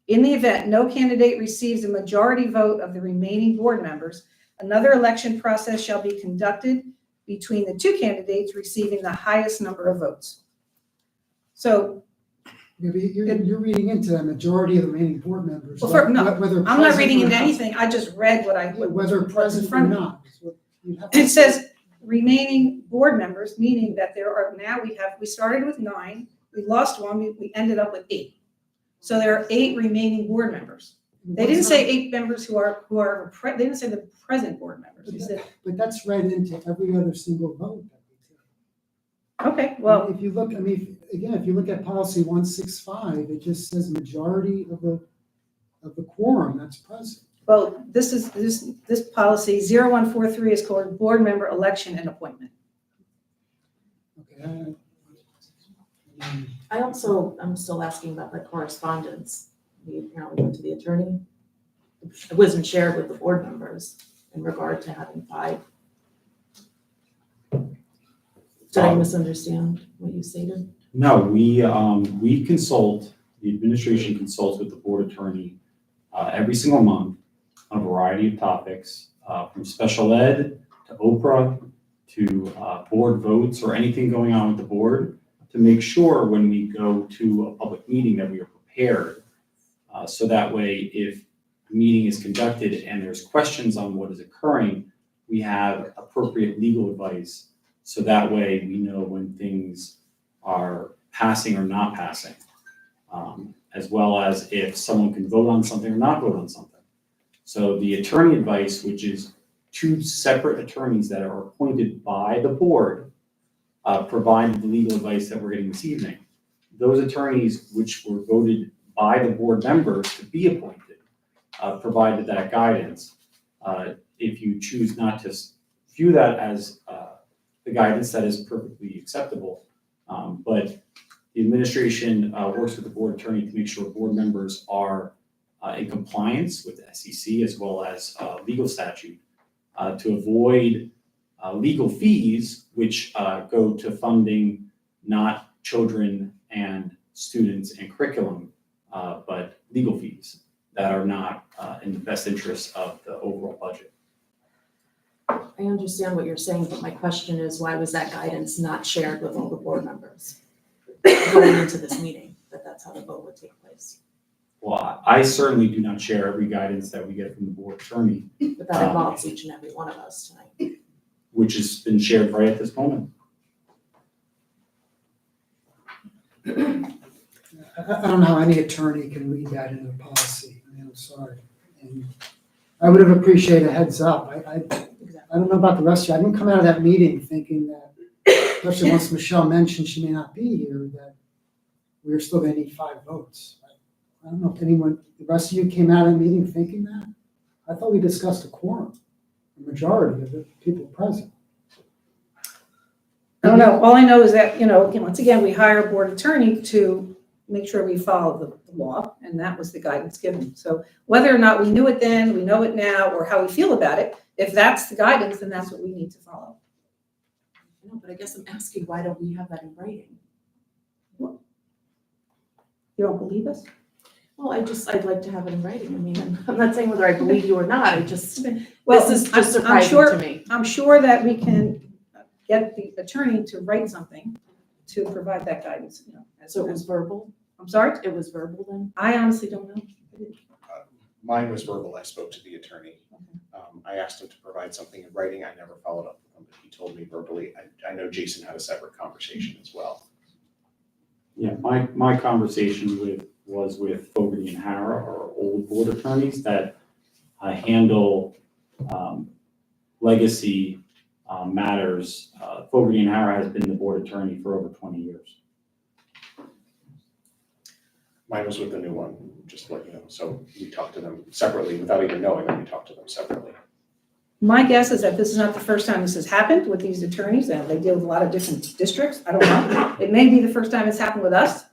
In the event no candidate receives a majority vote of the remaining board members, another election process shall be conducted between the 2 candidates receiving the highest number of votes. So, You're reading into a majority of the remaining board members. Well, no, whether I'm not present reading or into not. anything, I just read what Whether present or not. is what you'd have to It say. says remaining board members, meaning that there are, now we started with 9, we lost 1, we ended up with 8. So there are 8 remaining board members. They didn't say 8 members who are, they didn't say the present board members. They said, But that's read into every other single vote that we take. okay, well, If you look, I mean, again, if you look at policy 165, it just says majority of the quorum that's present. well, this policy 0143 is called board member election and appointment. Okay. I'm still asking about the correspondence. We apparently went to the attorney. It wasn't shared with the board members in regard to having 5. Did I misunderstand what you stated? No, we consult, the administration consults with the board attorney every single month on a variety of topics, from special ed to Oprah to board votes or anything going on with the board, to make sure when we go to a public meeting that we are prepared. So that way, if a meeting is conducted and there's questions on what is occurring, we have appropriate legal advice. So that way we know when things are passing or not passing, as well as if someone can vote on something or not vote on something. So the attorney advice, which is 2 separate attorneys that are appointed by the board, provided the legal advice that we're getting this evening. Those attorneys, which were voted by the board members to be appointed, provided that guidance. If you choose not to view that as the guidance, that is perfectly acceptable. But the administration works with the board attorney to make sure board members are in compliance with the SEC as well as legal statute to avoid legal fees, which go to funding not children and students and curriculum, but legal fees that are not in the best interest of the overall budget. I understand what you're saying, but my question is, why was that guidance not shared with all the board members going into this meeting, that that's how the vote would take place? Well, I certainly do not share every guidance that we get from the board attorney, But that involves each and every one of us tonight. which has been shared right at this moment. I don't know how any attorney can read that into a policy. I mean, I'm sorry. And I would have appreciated a heads up. I don't know about the rest of you. I didn't come out of that meeting thinking that, especially once Michelle mentioned she may not be here, that we're still gonna need 5 votes. I don't know if anyone, the rest of you came out of the meeting thinking that? I thought we discussed a quorum, a majority of the people present. I don't know. All I know is that, once again, we hire a board attorney to make sure we follow the law, and that was the guidance given. So whether or not we knew it then, we know it now, or how we feel about it, if that's the guidance, then that's what we need to follow. No, but I guess I'm asking, why don't we have that in writing? You don't believe us? Well, I'd like to have it in writing. I mean, I'm not saying whether I believe you or not, I just, Well, this is I'm just surprising sure- to me. I'm sure that we can get the attorney to write something to provide that guidance, So it was verbal? I'm sorry? It was verbal then? I honestly don't know. Mine was verbal. I spoke to the attorney. I asked him to provide something in writing. I never followed up with him, but he told me verbally. I know Jason had a separate conversation as well. Yeah, my conversation was with Fogarty and Hara, our old board attorneys that handle legacy matters. Fogarty and Hara has been the board attorney for over 20 years. Mine was with the new one, just to let you know. So we talked to them separately without even knowing that we talked to them separately. My guess is that this is not the first time this has happened with these attorneys, and they deal with a lot of different districts. I don't know. It may be the first time it's happened with us,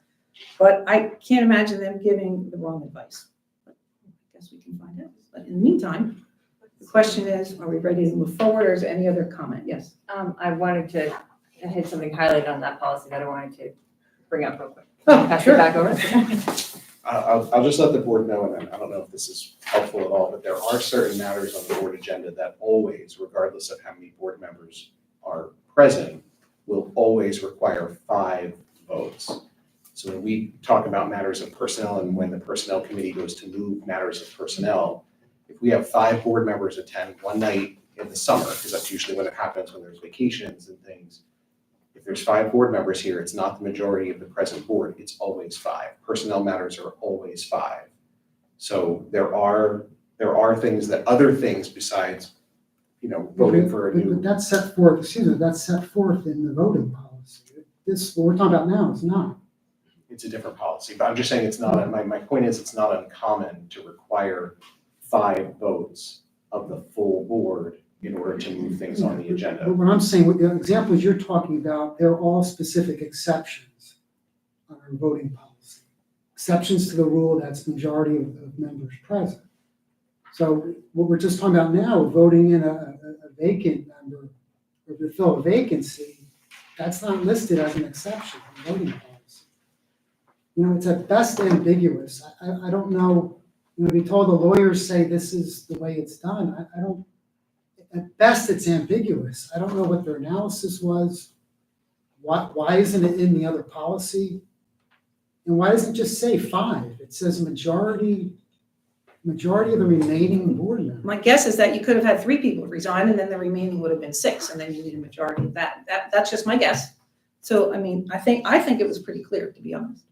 but I can't imagine them giving the wrong advice. But I guess we can find out. But in the meantime, the question is, are we ready to move forward, or is there any other comment? Yes. I wanted to hit something highlighted on that policy that I wanted to bring up real quick. Oh, Pass sure. it back over. I'll just let the board know, and then I don't know if this is helpful at all, but there are certain matters on the board agenda that always, regardless of how many board members are present, will always require 5 votes. So when we talk about matters of personnel and when the personnel committee goes to move matters of personnel, if we have 5 board members attend one night in the summer, because that's usually when it happens when there's vacations and things, if there's 5 board members here, it's not the majority of the present board, it's always 5. Personnel matters are always 5. So there are things other things besides, voting for a But new. that's set forth, that's set forth in the voting policy. This, what we're talking about now is not. It's a different policy, but I'm just saying it's not, my point is it's not uncommon to require 5 votes of the full board in order to move things on the agenda. But what I'm saying, with the examples you're talking about, they're all specific exceptions on our voting policy. Exceptions to the rule that's majority of members present. So what we're just talking about now, voting in a vacant member, or to fill a vacancy, that's not listed as an exception in voting policy. It's at best ambiguous. I don't know, to be told the lawyers say this is the way it's done, I don't, at best, it's ambiguous. I don't know what their analysis was. Why isn't it in the other policy? And why doesn't it just say 5? It says majority of the remaining board members. My guess is that you could have had 3 people resign, and then the remaining would have been 6, and then you need a majority of that. That's just my guess. So, I mean, I think it was pretty clear, to be honest.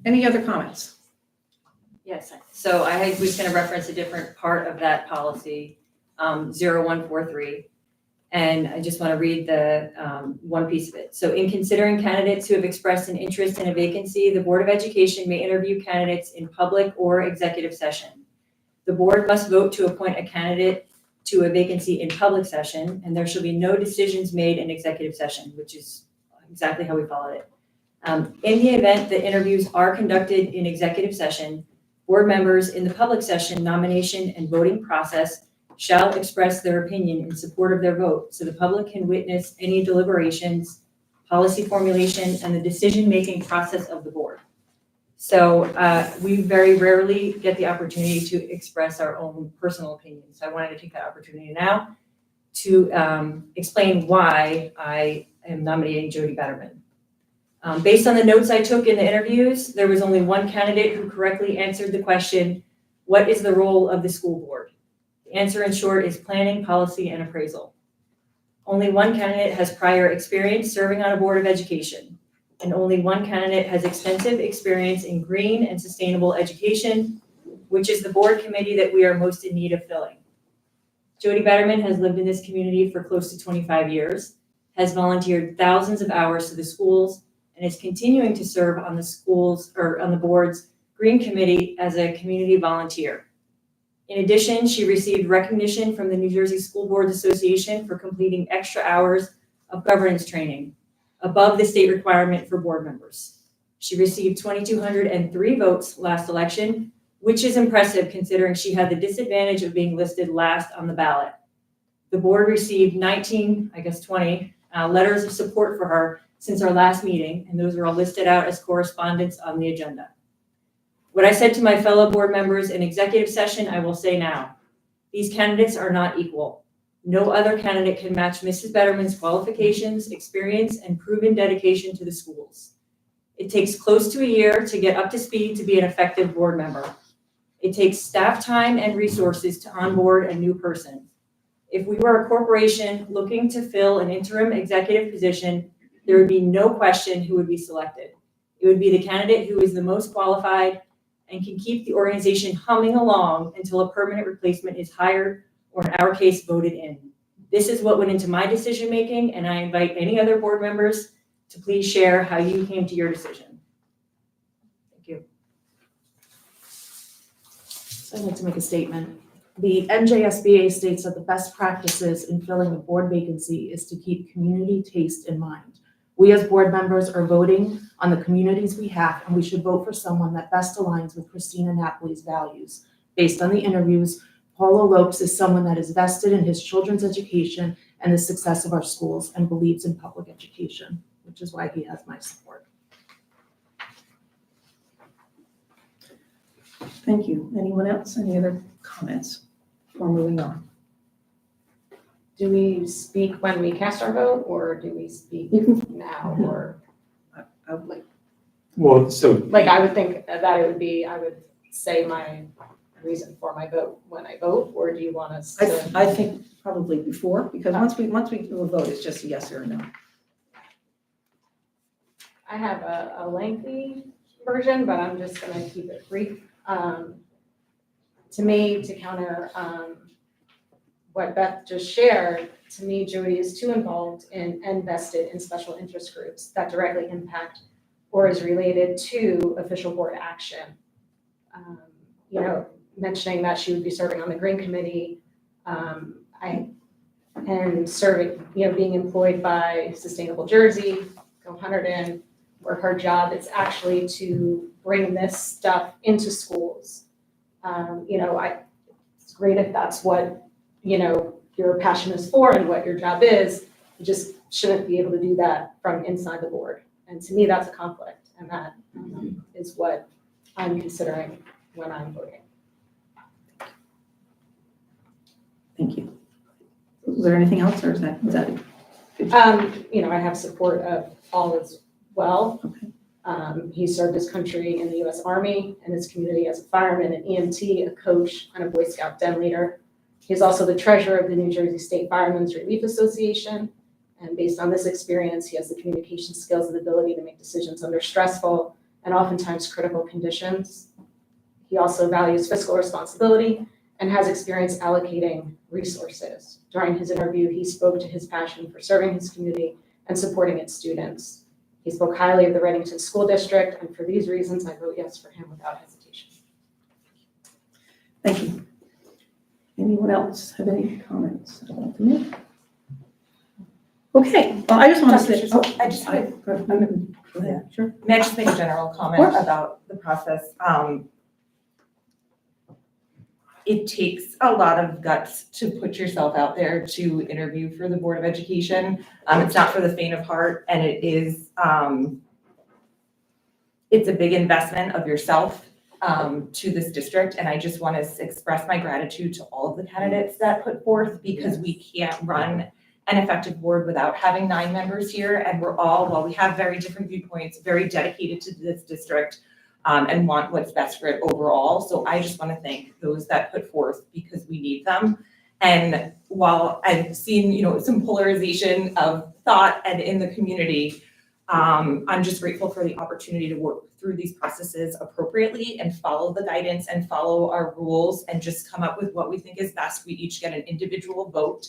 Any other comments? Yes, so I was going to reference a different part of that policy, 0143. And I just want to read the one piece of it. So in considering candidates who have expressed an interest in a vacancy, the Board of Education may interview candidates in public or executive session. The board must vote to appoint a candidate to a vacancy in public session, and there shall be no decisions made in executive session, which is exactly how we followed it. In the event that interviews are conducted in executive session, board members in the public session nomination and voting process shall express their opinion in support of their vote, so the public can witness any deliberations, policy formulation, and the decision-making process of the board. So we very rarely get the opportunity to express our own personal opinions. So I wanted to take that opportunity now to explain why I am nominating Jody Betterman. Based on the notes I took in the interviews, there was only one candidate who correctly answered the question, what is the role of the school board? The answer in short is planning, policy, and appraisal. Only one candidate has prior experience serving on a board of education, and only one candidate has extensive experience in green and sustainable education, which is the board committee that we are most in need of filling. Jody Betterman has lived in this community for close to 25 years, has volunteered thousands of hours to the schools, and is continuing to serve on the schools or on the board's green committee as a community volunteer. In addition, she received recognition from the New Jersey School Boards Association for completing extra hours of governance training, above the state requirement for board members. She received 2,203 votes last election, which is impressive considering she had the disadvantage of being listed last on the ballot. The board received 20 letters of support for her since our last meeting, and those are all listed out as correspondence on the agenda. What I said to my fellow board members in executive session, I will say now. These candidates are not equal. No other candidate can match Mrs. Betterman's qualifications, experience, and proven dedication to the schools. It takes close to a year to get up to speed to be an effective board member. It takes staff time and resources to onboard a new person. If we were a corporation looking to fill an interim executive position, there would be no question who would be selected. It would be the candidate who is the most qualified and can keep the organization humming along until a permanent replacement is hired or in our case, voted in. This is what went into my decision-making, and I invite any other board members to please share how you came to your decision. Thank you. So I'd like to make a statement. The NJSBA states that the best practices in filling a board vacancy is to keep community taste in mind. We as board members are voting on the communities we have, and we should vote for someone that best aligns with Christina Napoli's values. Based on the interviews, Paulo Lopes is someone that is vested in his children's education and the success of our schools and believes in public education, which is why he has my support. Thank you. Anyone else? Any other comments before moving on? Do we speak when we cast our vote, or do we speak now, or? I would like. Well, so. Like, I would think that it would be, I would say my reason for my vote when I vote, or do you want us to? I think probably before, because once we do a vote, it's just a yes or a no. I have a lengthy version, but I'm just gonna keep it brief. To me, to counter what Beth just shared, to me, Jody is too involved in and vested in special interest groups that directly impact or is related to official board action. Mentioning that she would be serving on the Green Committee, and serving, being employed by Sustainable Jersey, Go Hunterdon, where her job is actually to bring this stuff into schools. It's great if that's what, your passion is for and what your job is. You just shouldn't be able to do that from inside the board. And to me, that's a conflict, and that is what I'm considering when I'm voting. Thank you. Was there anything else, or is that it? I have support of Paul as well. Okay. He served his country in the U.S. Army and his community as a fireman, an EMT, a coach, and a Boy Scout den leader. He's also the treasurer of the New Jersey State Firemen's Relief Association. And based on this experience, he has the communication skills and ability to make decisions under stressful and oftentimes critical conditions. He also values fiscal responsibility and has experience allocating resources. During his interview, he spoke to his passion for serving his community and supporting its students. He spoke highly of the Reddington School District, and for these reasons, I vote yes for him without hesitation. Thank you. Anyone else have any comments they'd like to make? Okay, well, I just want to say. I just have Go ahead, sure. May I just make a general comment Of course. about the process? It takes a lot of guts to put yourself out there to interview for the Board of Education. It's not for the faint of heart, and it is, it's a big investment of yourself to this district, and I just want to express my gratitude to all of the candidates that put forth, because we can't run an effective board without having 9 members here, and we're all, while we have very different viewpoints, very dedicated to this district and want what's best for it overall. So I just want to thank those that put forth, because we need them. And while I've seen, some polarization of thought and in the community, I'm just grateful for the opportunity to work through these processes appropriately and follow the guidance and follow our rules and just come up with what we think is best. We each get an individual vote.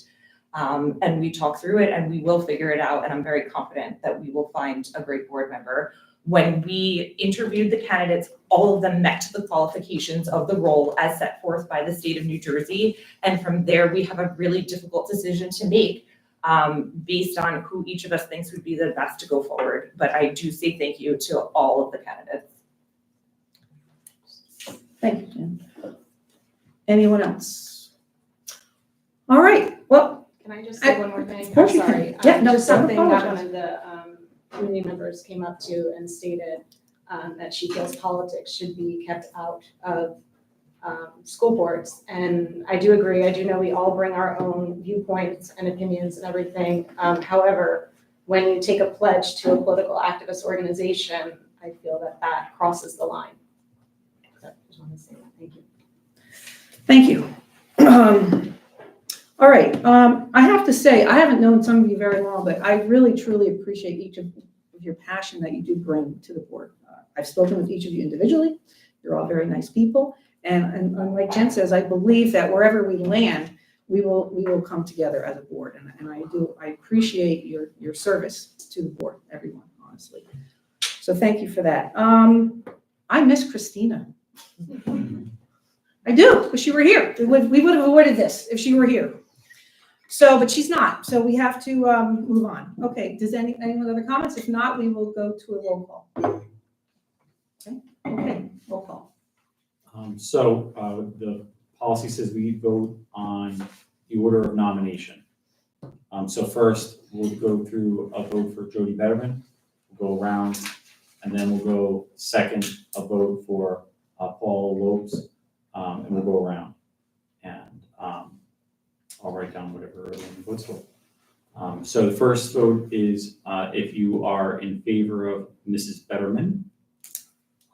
And we talk through it and we will figure it out. And I'm very confident that we will find a great board member. When we interviewed the candidates, all of them met the qualifications of the role as set forth by the state of New Jersey. And from there, we have a really difficult decision to make based on who each of us thinks would be the best to go forward. But I do say thank you to all of the candidates. Thank you, Jen. Anyone else? All right, well, Can I just say one more thing? of course I'm you can. sorry. Yeah, no, Just don't something that apologize. one of the community members came up to and stated that she feels politics should be kept out of school boards. And I do agree. I do know we all bring our own viewpoints and opinions and everything. However, when you take a pledge to a political activist organization, I feel that that crosses the line. So I just want to say that. Thank you. Thank you. All right, I have to say, I haven't known some of you very long, but I really, truly appreciate each of your passion that you do bring to the board. I've spoken with each of you individually. You're all very nice people. And like Jen says, I believe that wherever we land, we will come together as a board. And I appreciate your service to the board, everyone, honestly. So thank you for that. I miss Christina. I do, because she were here. We would have avoided this if she were here. So, but she's not, so we have to move on. Okay, does anyone have other comments? If not, we will go to a roll call. Okay, roll call. So the policy says we vote on the order of nomination. So first, we'll go through a vote for Jody Betterman. We'll go around, and then we'll go second, a vote for Paul Lopes, and we'll go around. And I'll write down whatever everyone votes for. So the first vote is if you are in favor of Mrs. Betterman.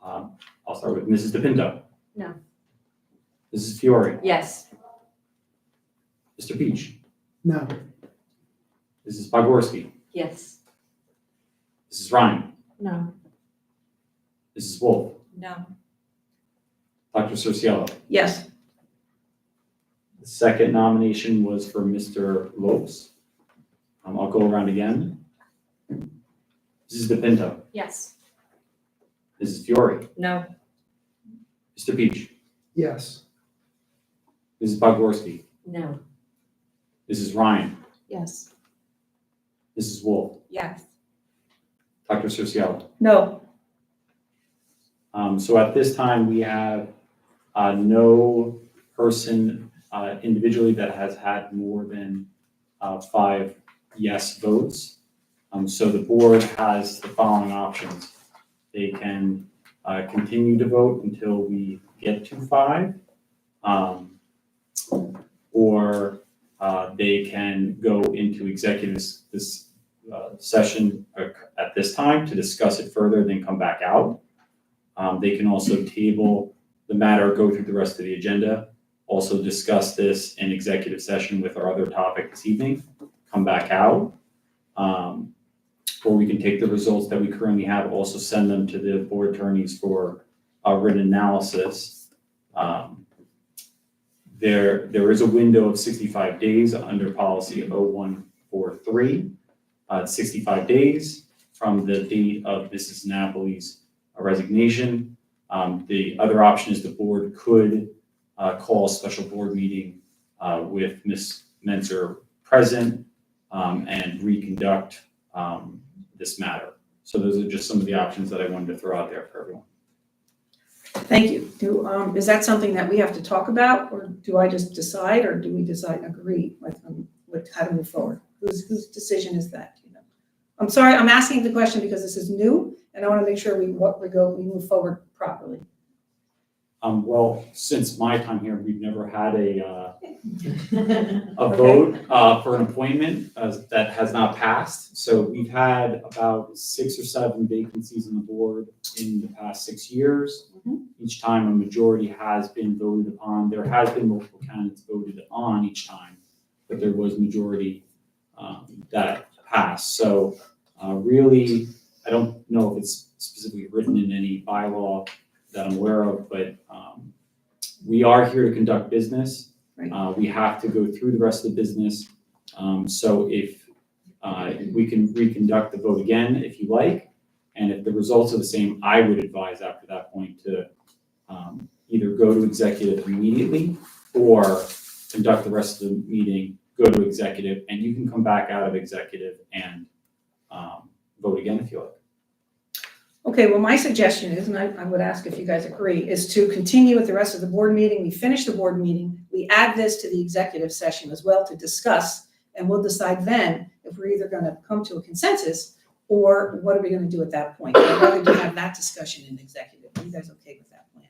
I'll start with Mrs. DePinto. No. Mrs. Fiore. Yes. Mr. Peach. No. Mrs. Pogorski. Yes. Mrs. Ryan. No. Mrs. Wolf. No. Dr. Cerciello. Yes. The second nomination was for Mr. Lopes. I'll go around again. Mrs. DePinto. Yes. Mrs. Fiore. No. Mr. Peach. Yes. Mrs. Pogorski. No. Mrs. Ryan. Yes. Mrs. Wolf. Yes. Dr. Cerciello. No. So at this time, we have no person individually that has had more than 5 yes votes. So the board has the following options. They can continue to vote until we get to 5, or they can go into executive session at this time to discuss it further, then come back out. They can also table the matter, go through the rest of the agenda, also discuss this in executive session with our other topic this evening, come back out. Or we can take the results that we currently have, also send them to the board attorneys for a written analysis. There is a window of 65 days under policy 0143. 65 days from the date of Mrs. Napoli's resignation. The other option is the board could call a special board meeting with Ms. Menzer present, and reconduct, this matter. So those are just some of the options that I wanted to throw out there for everyone. Thank you. Is that something that we have to talk about, or do I just decide, or do we agree with how to move forward? Whose decision is that? You know, I'm sorry, I'm asking the question because this is new, and I want to make sure we move forward properly. Well, since my time here, we've never had a vote for an appointment that has not passed. So we've had about 6 or 7 vacancies on the board in the past 6 years. Each time a majority has been voted upon. There has been multiple candidates voted on each time, but there was majority that passed. So really, I don't know if it's specifically written in any bylaw that I'm aware of, but we are here to conduct business. Right. We have to go through the rest of the business. So if we can reconduct the vote again, if you like, and if the results are the same, I would advise after that point to either go to executive immediately or conduct the rest of the meeting, go to executive, and you can come back out of executive and vote again if you like. Okay, well, my suggestion is, and I would ask if you guys agree, is to continue with the rest of the board meeting. We finish the board meeting. We add this to the executive session as well to discuss, and we'll decide then if we're either going to come to a consensus or what are we going to do at that point. I'd rather do have that discussion in executive. Are you guys okay with that plan?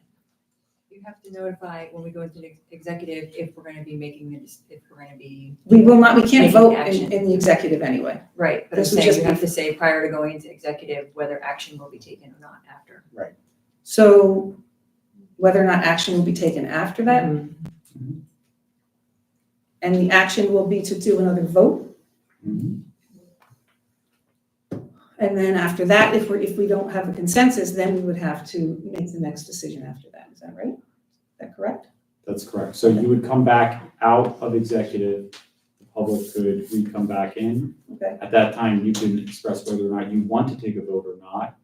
You have to notify when we go into the executive if we're gonna be making this, if we're gonna be. We can't Taking vote action. in the executive anyway. Right, but I'm This would saying just you be- have to say prior to going into executive whether action will be taken or not after. So whether or not action will be taken after that, and the action will be to do another vote. And then after that, if we don't have a consensus, then we would have to make the next decision after that. Is that right? Is that correct? That's correct. So you would come back out of executive, the public could re-come back in. Okay. At that time, you can express whether or not you want to take a vote or not.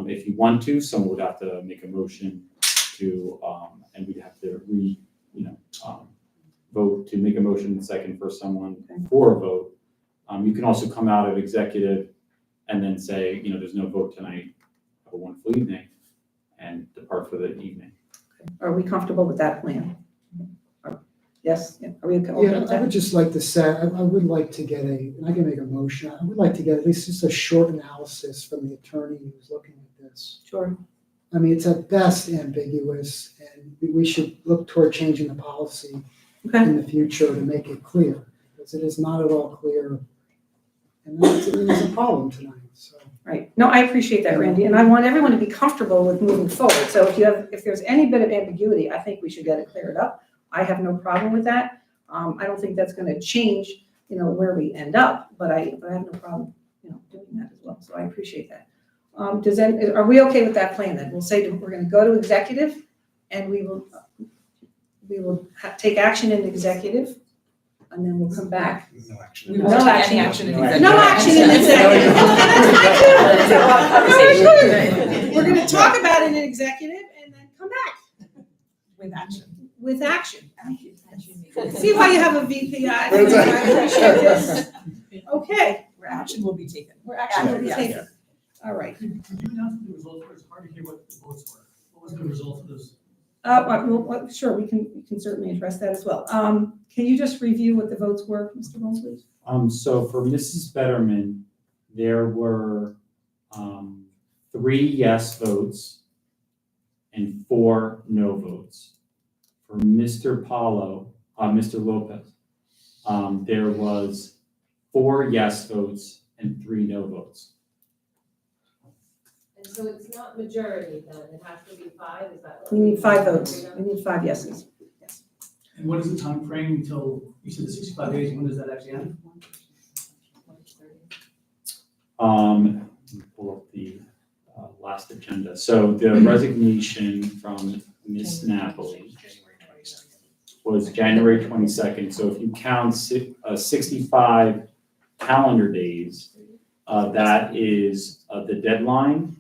If you want to, someone would have to make a motion to, and we'd have to vote to make a motion second for someone for a vote. You can also come out of executive and then say, there's no vote tonight, have a wonderful evening, and depart for the evening. Are we comfortable with that plan? Yes? Yeah. Are we okay Yeah, with I that? would just like to say, I would like to get and I can make a motion, I would like to get at least just a short analysis from the attorney who's looking at this. Sure. I mean, it's at best ambiguous, and we should look toward changing the policy Okay. in the future to make it clear, because it is not at all clear. And that's, it is a problem tonight, so. Right. No, I appreciate that, Randy, and I want everyone to be comfortable with moving forward. So if there's any bit of ambiguity, I think we should get it cleared up. I have no problem with that. I don't think that's going to change, where we end up, but I have no problem, doing that as well. So I appreciate that. Are we okay with that plan then? We'll say we're going to go to executive, and we will take action in executive, and then we'll come back. No action. We won't take any action in executive. No action in executive. That's a long conversation. We're going to talk about it in executive and then come back With action. with action. See why you have a VP? I Where's that? appreciate this. Okay. Where action will be taken. We're actually going to Yeah. take it. All right. Could you announce the results? It's hard to hear what the votes were. What was the result of those? Sure, we can certainly address that as well. Can you just review what the votes were, Mr. Bones, please? So for Mrs. Betterman, there were 3 yes votes and 4 no votes. For Mr. Mr. Lopez, there was 4 yes votes and 3 no votes. And so it's not majority then, it has to be 5, is that? We need 5 votes. We need 5 yeses. Yes. And what is the time frame until, you said the 65 days, when does that actually end? Let me pull up the last agenda. So the resignation from Ms. Napoli was January 22nd. So if you count 65 calendar days, that is the deadline.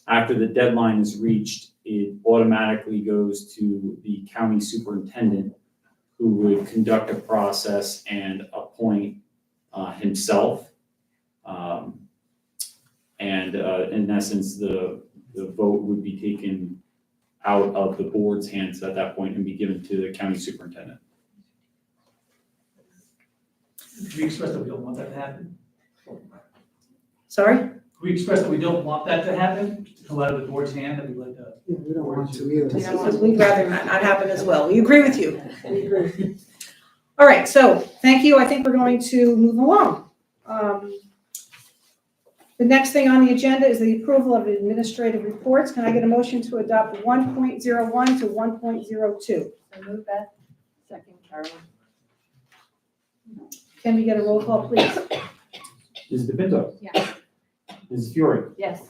After the deadline is reached, it automatically goes to the county superintendent, who would conduct a process and appoint himself. And in essence, the vote would be taken out of the board's hands at that point and be given to the county superintendent. We express that we don't want that to happen. Sorry? We express that we don't want that to happen, to come out of the board's hand, that we'd like to. Yeah, we don't want to either. Because we'd rather not happen as well. We agree with you. We agree. All right, so thank you. I think we're going to move along. The next thing on the agenda is the approval of administrative reports. Can I get a motion to adopt 1.01 to 1.02? So move that. Second, Carolyn. Can we get a roll call, please? Mrs. DePinto. Yes. Mrs. Fiore. Yes.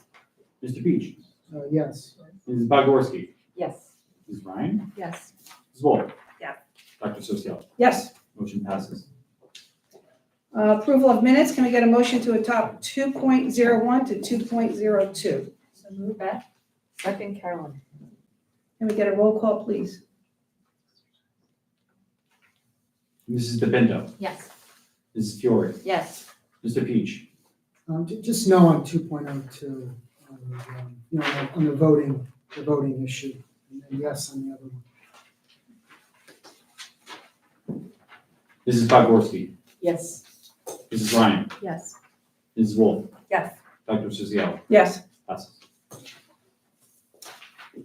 Mr. Peach. Yes. Mrs. Bogorski. Yes. Mrs. Ryan. Yes. Mrs. Wolf. Yes. Dr. Sosial. Yes. Motion passes. Approval of minutes. Can we get a motion to adopt 2.01 to 2.02? So move that. Second, Carolyn. Can we get a roll call, please? Mrs. DePinto. Yes. Mrs. Fiore. Yes. Mr. Peach. Just no on 2.02, on the voting issue, and then yes on the other one. Mrs. Bogorski. Yes. Mrs. Ryan. Yes. Mrs. Wolf. Yes. Dr. Sosial. Yes. Passes.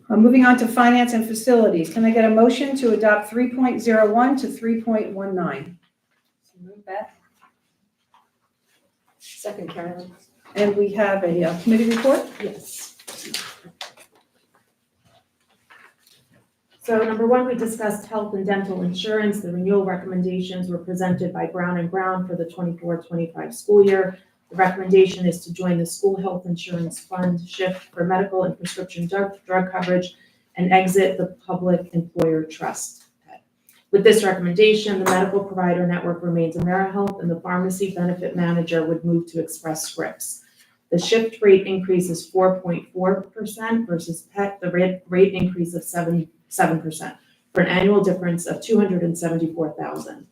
Moving on to finance and facilities. Can I get a motion to adopt 3.01 to 3.19? So move that. Second, Carolyn. And we have a committee report. Yes. So number one, we discussed health and dental insurance. The renewal recommendations were presented by Brown and Brown for the 24-25 school year. The recommendation is to join the school health insurance fund, shift for medical and prescription drug coverage, and exit the public employer trust. With this recommendation, the medical provider network remains AmeriHealth, and the pharmacy benefit manager would move to Express Scripts. The shift rate increase is 4.4% versus PET, the rate increase of 7%, for an annual difference of $274,000.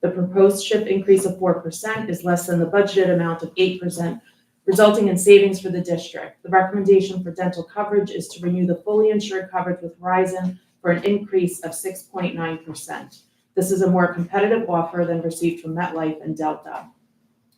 The proposed shift increase of 4% is less than the budgeted amount of 8%, resulting in savings for the district. The recommendation for dental coverage is to renew the fully insured coverage with Verizon for an increase of 6.9%. This is a more competitive offer than received from MetLife and Delta.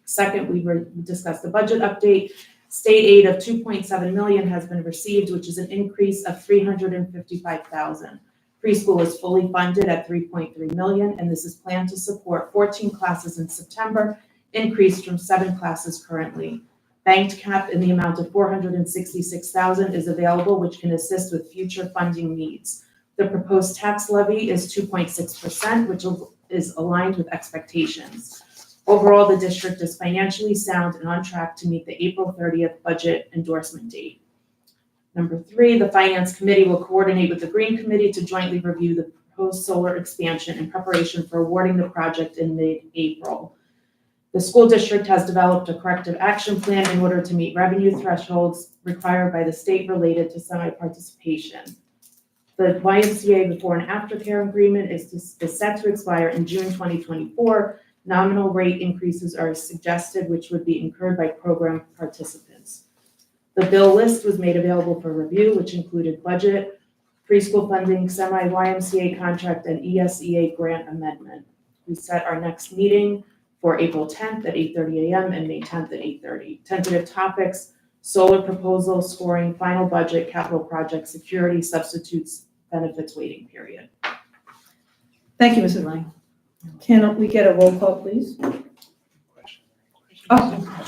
Second, we discussed the budget update. State aid of $2.7 million has been received, which is an increase of $355,000. Preschool is fully funded at $3.3 million, and this is planned to support 14 classes in September, increased from 7 classes currently. Banked cap in the amount of $466,000 is available, which can assist with future funding needs. The proposed tax levy is 2.6%, which is aligned with expectations. Overall, the district is financially sound and on track to meet the April 30th budget endorsement date. Number 3, the Finance Committee will coordinate with the Green Committee to jointly review the proposed solar expansion in preparation for awarding the project in mid-April. The school district has developed a corrective action plan in order to meet revenue thresholds required by the state related to semi-participation. The YMCA before and after care agreement is set to expire in June 2024. Nominal rate increases are suggested, which would be incurred by program participants. The bill list was made available for review, which included budget, preschool funding, semi-YMCA contract, and ESEA grant amendment. We set our next meeting for April 10th at 8:30 a.m. and May 10th at 8:30. Tentative topics: solar proposal, scoring, final budget, capital project, security, substitutes, benefits waiting period. Thank you, Mrs. Lang. Can we get a roll call, please? Oh.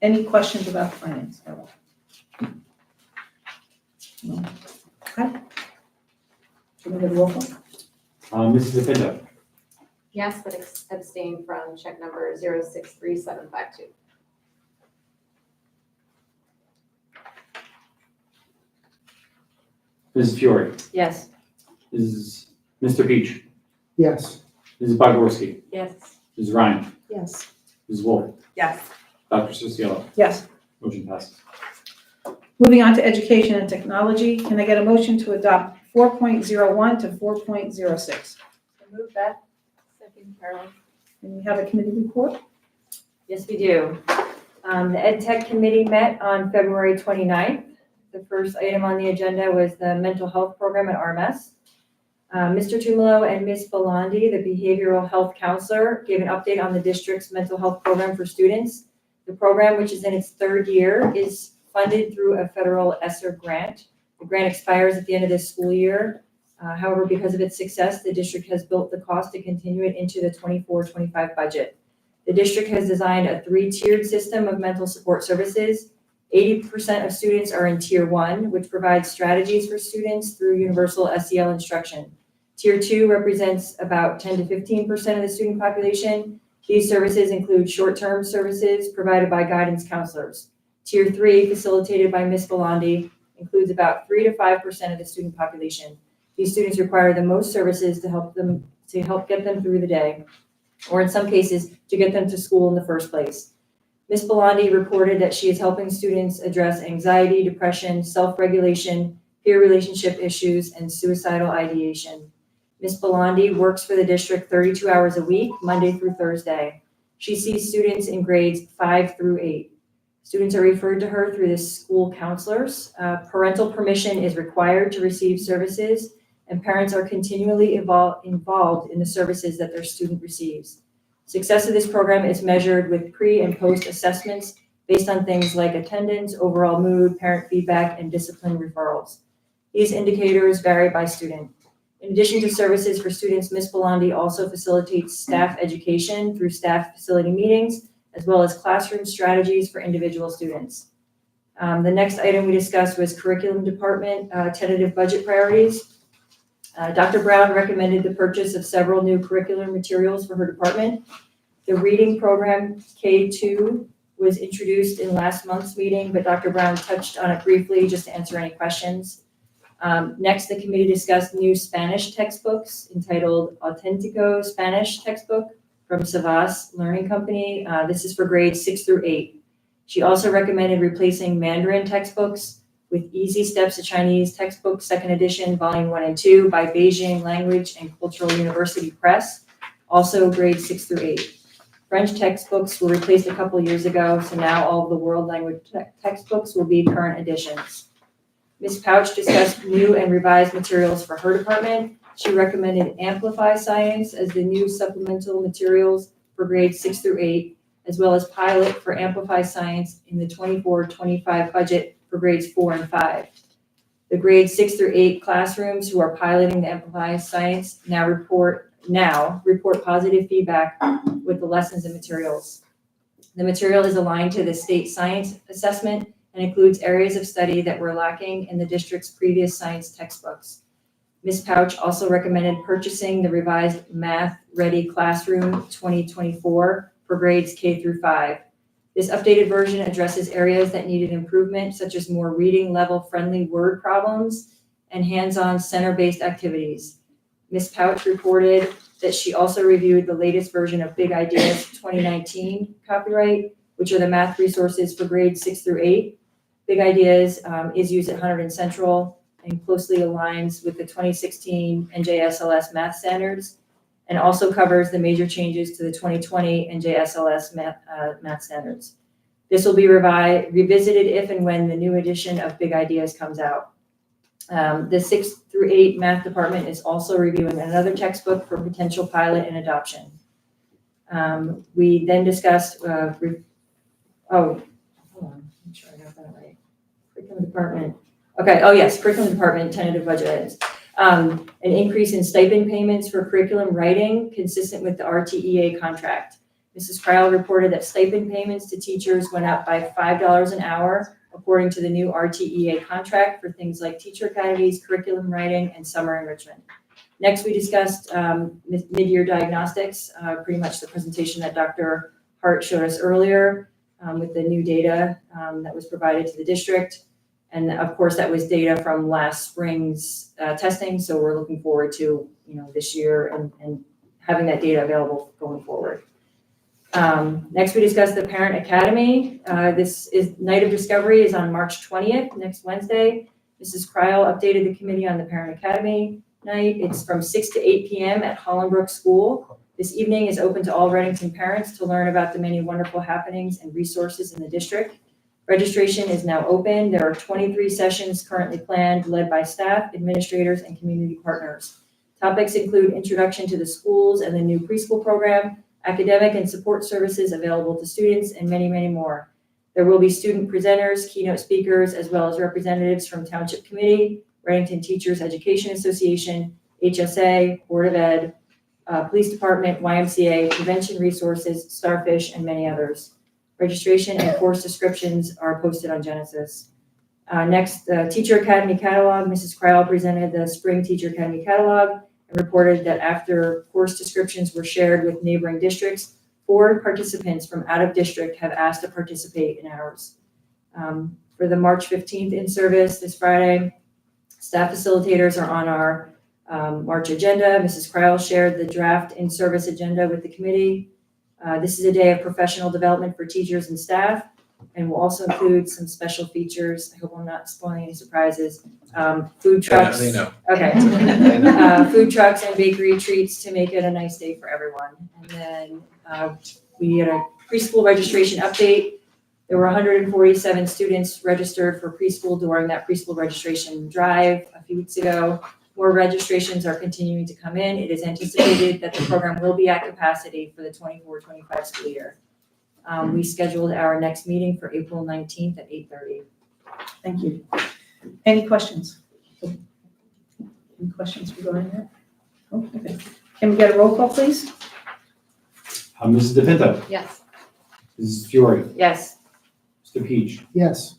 Any questions about finance? No. Okay. Can we get a roll call? Mrs. DePinto. Yes, but abstain from check number 063752. Mrs. Fiore. Yes. Mr. Peach. Yes. Mrs. Bogorski. Yes. Mrs. Ryan. Yes. Mrs. Wolf. Yes. Dr. Sosial. Yes. Motion passes. Moving on to education and technology. Can I get a motion to adopt 4.01 to 4.06. Move that. Second, Carol. And we have a committee report. Yes, we do. The Ed Tech Committee met on February 29th. The first item on the agenda was the mental health program at RMS. Mr. Tumolo and Ms. Belandi, the behavioral health counselor, gave an update on the district's mental health program for students. The program, which is in its third year, is funded through a federal ESSER grant. The grant expires at the end of this school year. However, because of its success, the district has built the cost to continue it into the 24-25 budget. The district has designed a 3-tiered system of mental support services. 80% of students are in Tier 1, which provides strategies for students through universal SEL instruction. Tier 2 represents about 10 to 15% of the student population. These services include short-term services provided by guidance counselors. Tier 3, facilitated by Ms. Belandi, includes about 3 to 5% of the student population. These students require the most services to help get them through the day, or in some cases, to get them to school in the first place. Ms. Belandi reported that she is helping students address anxiety, depression, self-regulation, peer relationship issues, and suicidal ideation. Ms. Belandi works for the district 32 hours a week, Monday through Thursday. She sees students in grades 5 through 8. Students are referred to her through the school counselors. Parental permission is required to receive services, and parents are continually involved in the services that their student receives. Success of this program is measured with pre and post assessments based on things like attendance, overall mood, parent feedback, and discipline referrals. These indicators vary by student. In addition to services for students, Ms. Belandi also facilitates staff education through staff facility meetings, as well as classroom strategies for individual students. The next item we discussed was curriculum department tentative budget priorities. Dr. Brown recommended the purchase of several new curricular materials for her department. The reading program K2 was introduced in last month's meeting, but Dr. Brown touched on it briefly just to answer any questions. Next, the committee discussed new Spanish textbooks entitled Auténtico Spanish Textbook from Savas Learning Company. This is for grades 6 through 8. She also recommended replacing Mandarin textbooks with Easy Steps to Chinese Textbook, 2nd edition, volume 1 and 2 by Beijing Language and Cultural University Press, also grades 6 through 8. French textbooks were replaced a couple years ago, so now all of the world language textbooks will be current editions. Ms. Pouch discussed new and revised materials for her department. She recommended Amplify Science as the new supplemental materials for grades 6 through 8, as well as Pilot for Amplify Science in the 24-25 budget for grades 4 and 5. The grades 6 through 8 classrooms who are piloting the Amplify Science now report positive feedback with the lessons and materials. The material is aligned to the state science assessment and includes areas of study that were lacking in the district's previous science textbooks. Ms. Pouch also recommended purchasing the revised Math Ready Classroom 2024 for grades K through 5. This updated version addresses areas that needed improvement, such as more reading level friendly word problems and hands-on center-based activities. Ms. Pouch reported that she also reviewed the latest version of Big Ideas 2019 copyright, which are the math resources for grades 6 through 8. Big Ideas is used at Hunterdon Central and closely aligns with the 2016 NJSLS math standards, and also covers the major changes to the 2020 NJSLS math standards. This will be revisited if and when the new edition of Big Ideas comes out. The 6 through 8 math department is also reviewing another textbook for potential pilot and adoption. We then discussed, hold on, make sure I got that right. Curriculum department. Okay, oh yes, curriculum department tentative budget items. An increase in stipend payments for curriculum writing consistent with the RTEA contract. Mrs. Kreil reported that stipend payments to teachers went up by $5 an hour according to the new RTEA contract for things like teacher academies, curriculum writing, and summer enrichment. Next, we discussed mid-year diagnostics, pretty much the presentation that Dr. Hart showed us earlier with the new data that was provided to the district. And of course, that was data from last spring's testing. So we're looking forward to, this year and having that data available going forward. Next, we discussed the Parent Academy. This is Night of Discovery is on March 20th, next Wednesday. Mrs. Cryle updated the committee on the Parent Academy night. It's from 6 to 8 p.m. at Hollenbrook School. This evening is open to all Readington parents to learn about the many wonderful happenings and resources in the district. Registration is now open. There are 23 sessions currently planned, led by staff, administrators, and community partners. Topics include introduction to the schools and the new preschool program, academic and support services available to students, and many, many more. There will be student presenters, keynote speakers, as well as representatives from Township Committee, Readington Teachers Education Association, HSA, Board of Ed, Police Department, YMCA, Prevention Resources, Starfish, and many others. Registration and course descriptions are posted on Genesis. Next, Teacher Academy Catalog. Mrs. Cryle presented the Spring Teacher Academy Catalog and reported that after course descriptions were shared with neighboring districts, 4 participants from out of district have asked to participate in ours. For the March 15th in-service this Friday, staff facilitators are on our March agenda. Mrs. Cryle shared the draft in-service agenda with the committee. This is a day of professional development for teachers and staff, and will also include some special features. I hope I'm not spoiling any surprises. Food trucks. They know. Okay. Food trucks and bakery treats to make it a nice day for everyone. And then we had a preschool registration update. There were 147 students registered for preschool during that preschool registration drive a few weeks ago. More registrations are continuing to come in. It is anticipated that the program will be at capacity for the 24-25 school year. We scheduled our next meeting for April 19th at 8:30. Thank you. Any questions? Any questions regarding that? Okay. Can we get a roll call, please? Mrs. DePinto, Yes. Mrs. Fiore, Yes. Mr. Peach, Yes.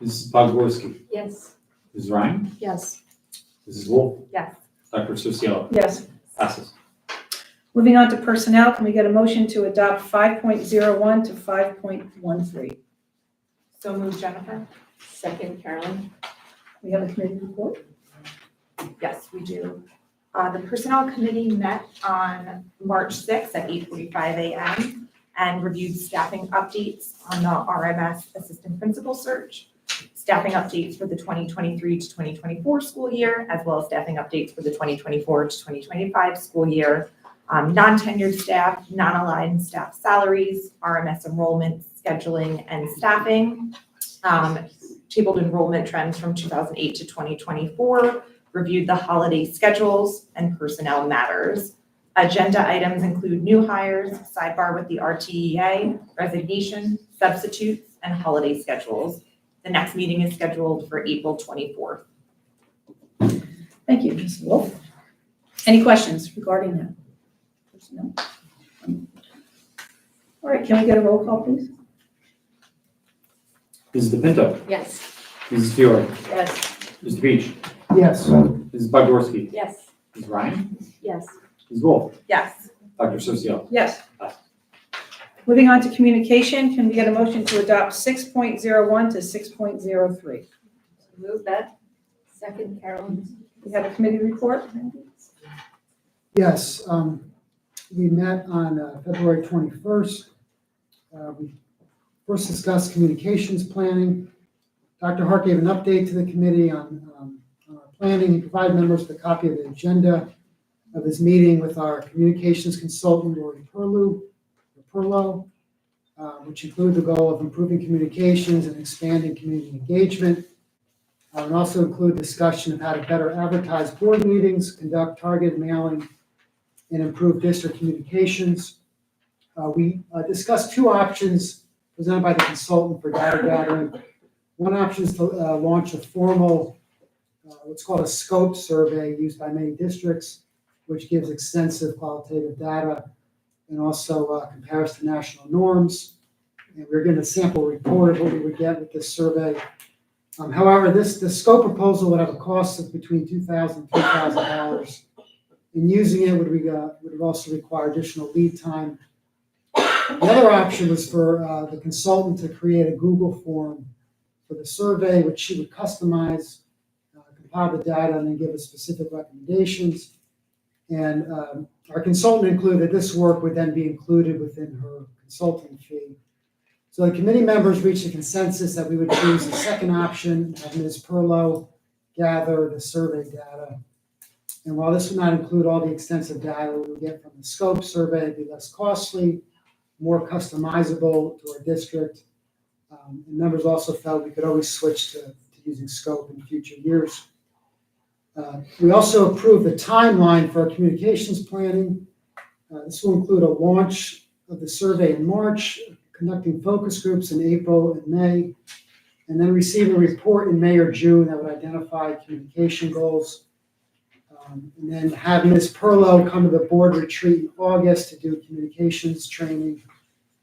Mrs. Bogorski, Yes. Mrs. Ryan, Yes. Mrs. Wolf, Yes. Dr. Susiel, Yes. passes. Moving on to personnel, can we get a motion to adopt 5.01 to 5.13? So moved, Jennifer? Second, Carolyn. We have a committee report? Yes, we do. The Personnel Committee met on March 6th at 8:45 a.m. and reviewed staffing updates on the RMS Assistant Principal search, staffing updates for the 2023 to 2024 school year, as well as staffing updates for the 2024 to 2025 school year, non-tenured staff, non-aligned staff salaries, RMS enrollment, scheduling, and staffing, tabled enrollment trends from 2008 to 2024, reviewed the holiday schedules, and personnel matters. Agenda items include new hires, sidebar with the RTEA, resignation, substitutes, and holiday schedules. The next meeting is scheduled for April 24th. Thank you, Ms. Wolf. Any questions regarding that? Personnel? All right, can we get a roll call, please? Mrs. DePinto, Yes. Mrs. Fiore, Yes. Mr. Peach, Yes. Mrs. Bogorski, Yes. Mrs. Ryan, Yes. Mrs. Wolf, Yes. Dr. Susiel, Yes. passes. Moving on to communication, can we get a motion to adopt 6.01 to 6.03? Move that. Second, Carolyn. We have a committee report? Yes, we met on February 21st. We first discussed communications planning. Dr. Hart gave an update to the committee on our planning. He provided members with a copy of the agenda of his meeting with our communications consultant, Lori Perlow, which include the goal of improving communications and expanding community engagement. And also include discussion of how to better advertise board meetings, conduct targeted mailing, and improve district communications. We discussed 2 options presented by the consultant for data gathering. One option is to launch a formal, what's called a scope survey used by many districts, which gives extensive qualitative data and also compares to national norms. And we're getting a sample report of what we would get with this survey. However, the scope proposal would have a cost of between $2,000 and $3,000. And using it would also require additional lead time. The other option was for the consultant to create a Google form for the survey, which she would customize, compile the data, and then give us specific recommendations. And our consultant included that this work would then be included within her consulting fee. So the committee members reached a consensus that we would choose the second option, have Ms. Perlow gather the survey data. And while this would not include all the extensive data we would get from the scope survey, it'd be less costly, more customizable to our district. And members also felt we could always switch to using scope in future years. We also approved the timeline for our communications planning. This will include a launch of the survey in March, conducting focus groups in April and May, and then receive a report in May or June that would identify communication goals. And then have Ms. Perlow come to the board retreat in August to do communications training.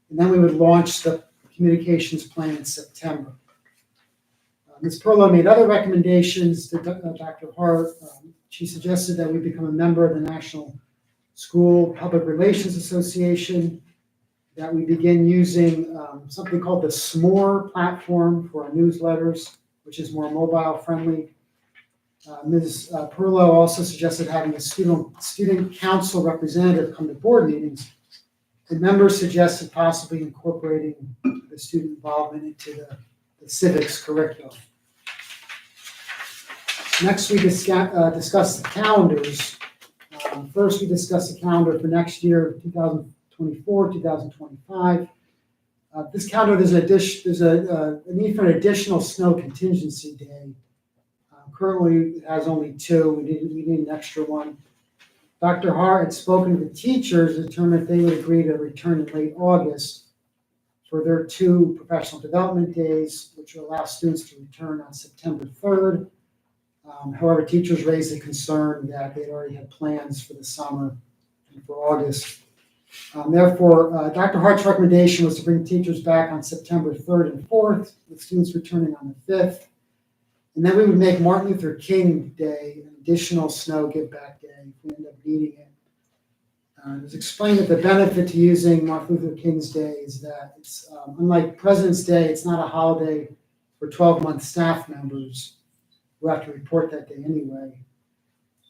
And then we would launch the communications plan in September. Ms. Perlow made other recommendations to Dr. Hart. She suggested that we become a member of the National School Public Relations Association, that we begin using something called the SMORE platform for our newsletters, which is more mobile friendly. Ms. Perlow also suggested having a student council representative come to board meetings. The members suggested possibly incorporating the student involvement into the civics curriculum. Next, we discuss the calendars. First, we discussed the calendar for next year, 2024, 2025. This calendar, there's a need for an additional snow contingency day. Currently, it has only 2. We need an extra one. Dr. Hart had spoken to the teachers to determine if they would agree to return in late August for their 2 professional development days, which will allow students to return on September 3rd. However, teachers raised the concern that they'd already had plans for the summer and for August. Therefore, Dr. Hart's recommendation was to bring teachers back on September 3rd and 4th, with students returning on the 5th. And then we would make Martin Luther King Day an additional snow give-back day if we end up needing it. It was explained that the benefit to using Martin Luther King's Day is that it's, unlike President's Day, it's not a holiday for 12-month staff members who have to report that day anyway.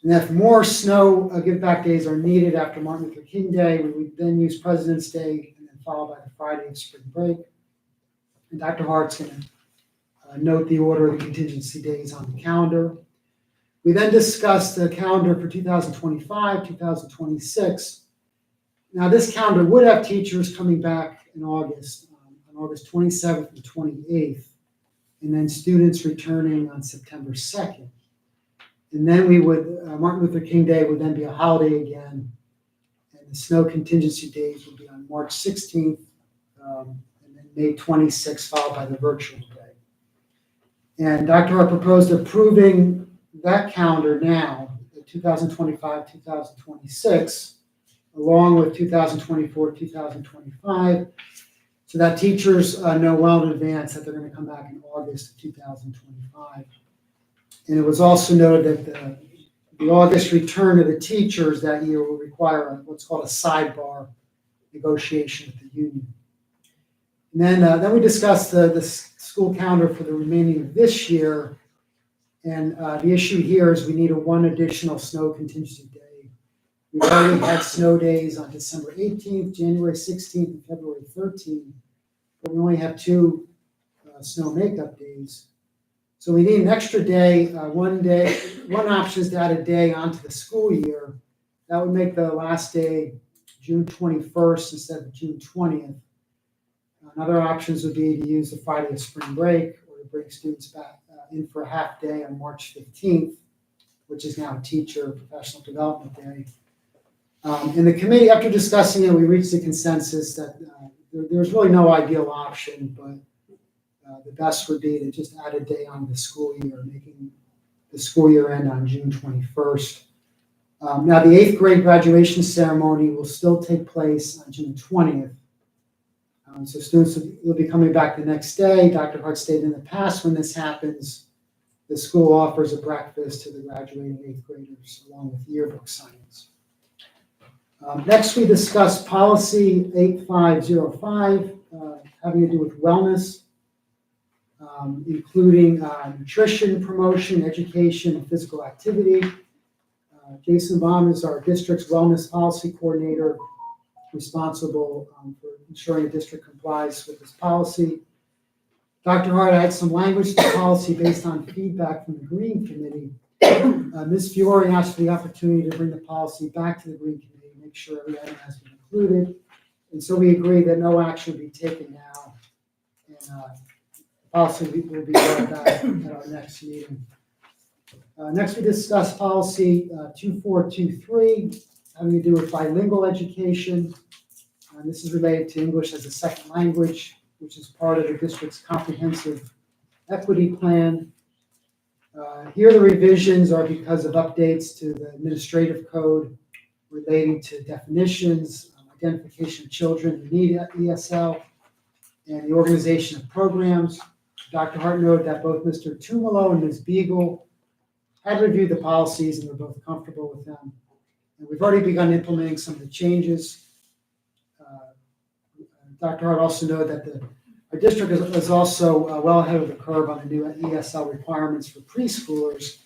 And if more snow give-back days are needed after Martin Luther King Day, we would then use President's Day and then followed by the Friday of spring break. And Dr. Hart's going to note the order of the contingency days on the calendar. We then discussed the calendar for 2025, 2026. Now, this calendar would have teachers coming back in August, on August 27th and 28th, and then students returning on September 2nd. And then we would, Martin Luther King Day would then be a holiday again, and the snow contingency days would be on March 16th, and then May 26th, followed by the virtual day. And Dr. Hart proposed approving that calendar now, 2025, 2026, along with 2024, 2025, so that teachers know well in advance that they're going to come back in August of 2025. And it was also noted that the August return of the teachers that year will require what's called a sidebar negotiation with the union. And then we discussed the school calendar for the remaining of this year. And the issue here is we need one additional snow contingency day. We've already had snow days on December 18th, January 16th, and February 13th, but we only have 2 snow makeup days. So we need an extra day. One option is to add a day onto the school year. That would make the last day June 21st instead of June 20th. Another options would be to use the Friday of spring break, or to bring students back in for a half day on March 15th, which is now teacher professional development day. In the committee, after discussing it, we reached the consensus that there's really no ideal option, but the best would be to just add a day on the school year, making the school year end on June 21st. Now, the 8th grade graduation ceremony will still take place on June 20th. So students will be coming back the next day. Dr. Hart stated in the past, when this happens, the school offers a breakfast to the graduating 8th graders along with yearbook signings. Next, we discussed policy 8505, having to do with wellness, including nutrition promotion, education, and physical activity. Jason Baum is our district's wellness policy coordinator, responsible for ensuring the district complies with this policy. Dr. Hart, I had some language to the policy based on feedback from the Green Committee. Ms. Fiore asked for the opportunity to bring the policy back to the Green Committee, make sure every item has been included. And so we agreed that no action will be taken now. And the policy will be brought back at our next meeting. Next, we discuss policy 2423, having to do with bilingual education. This is related to English as a second language, which is part of the district's comprehensive equity plan. Here, the revisions are because of updates to the administrative code relating to definitions, identification of children who need ESL, and the organization of programs. Dr. Hart noted that both Mr. Tumalo and Ms. Beagle had reviewed the policies and were both comfortable with them. And we've already begun implementing some of the changes. Dr. Hart also noted that our district is also well ahead of the curve on the new ESL requirements for preschoolers,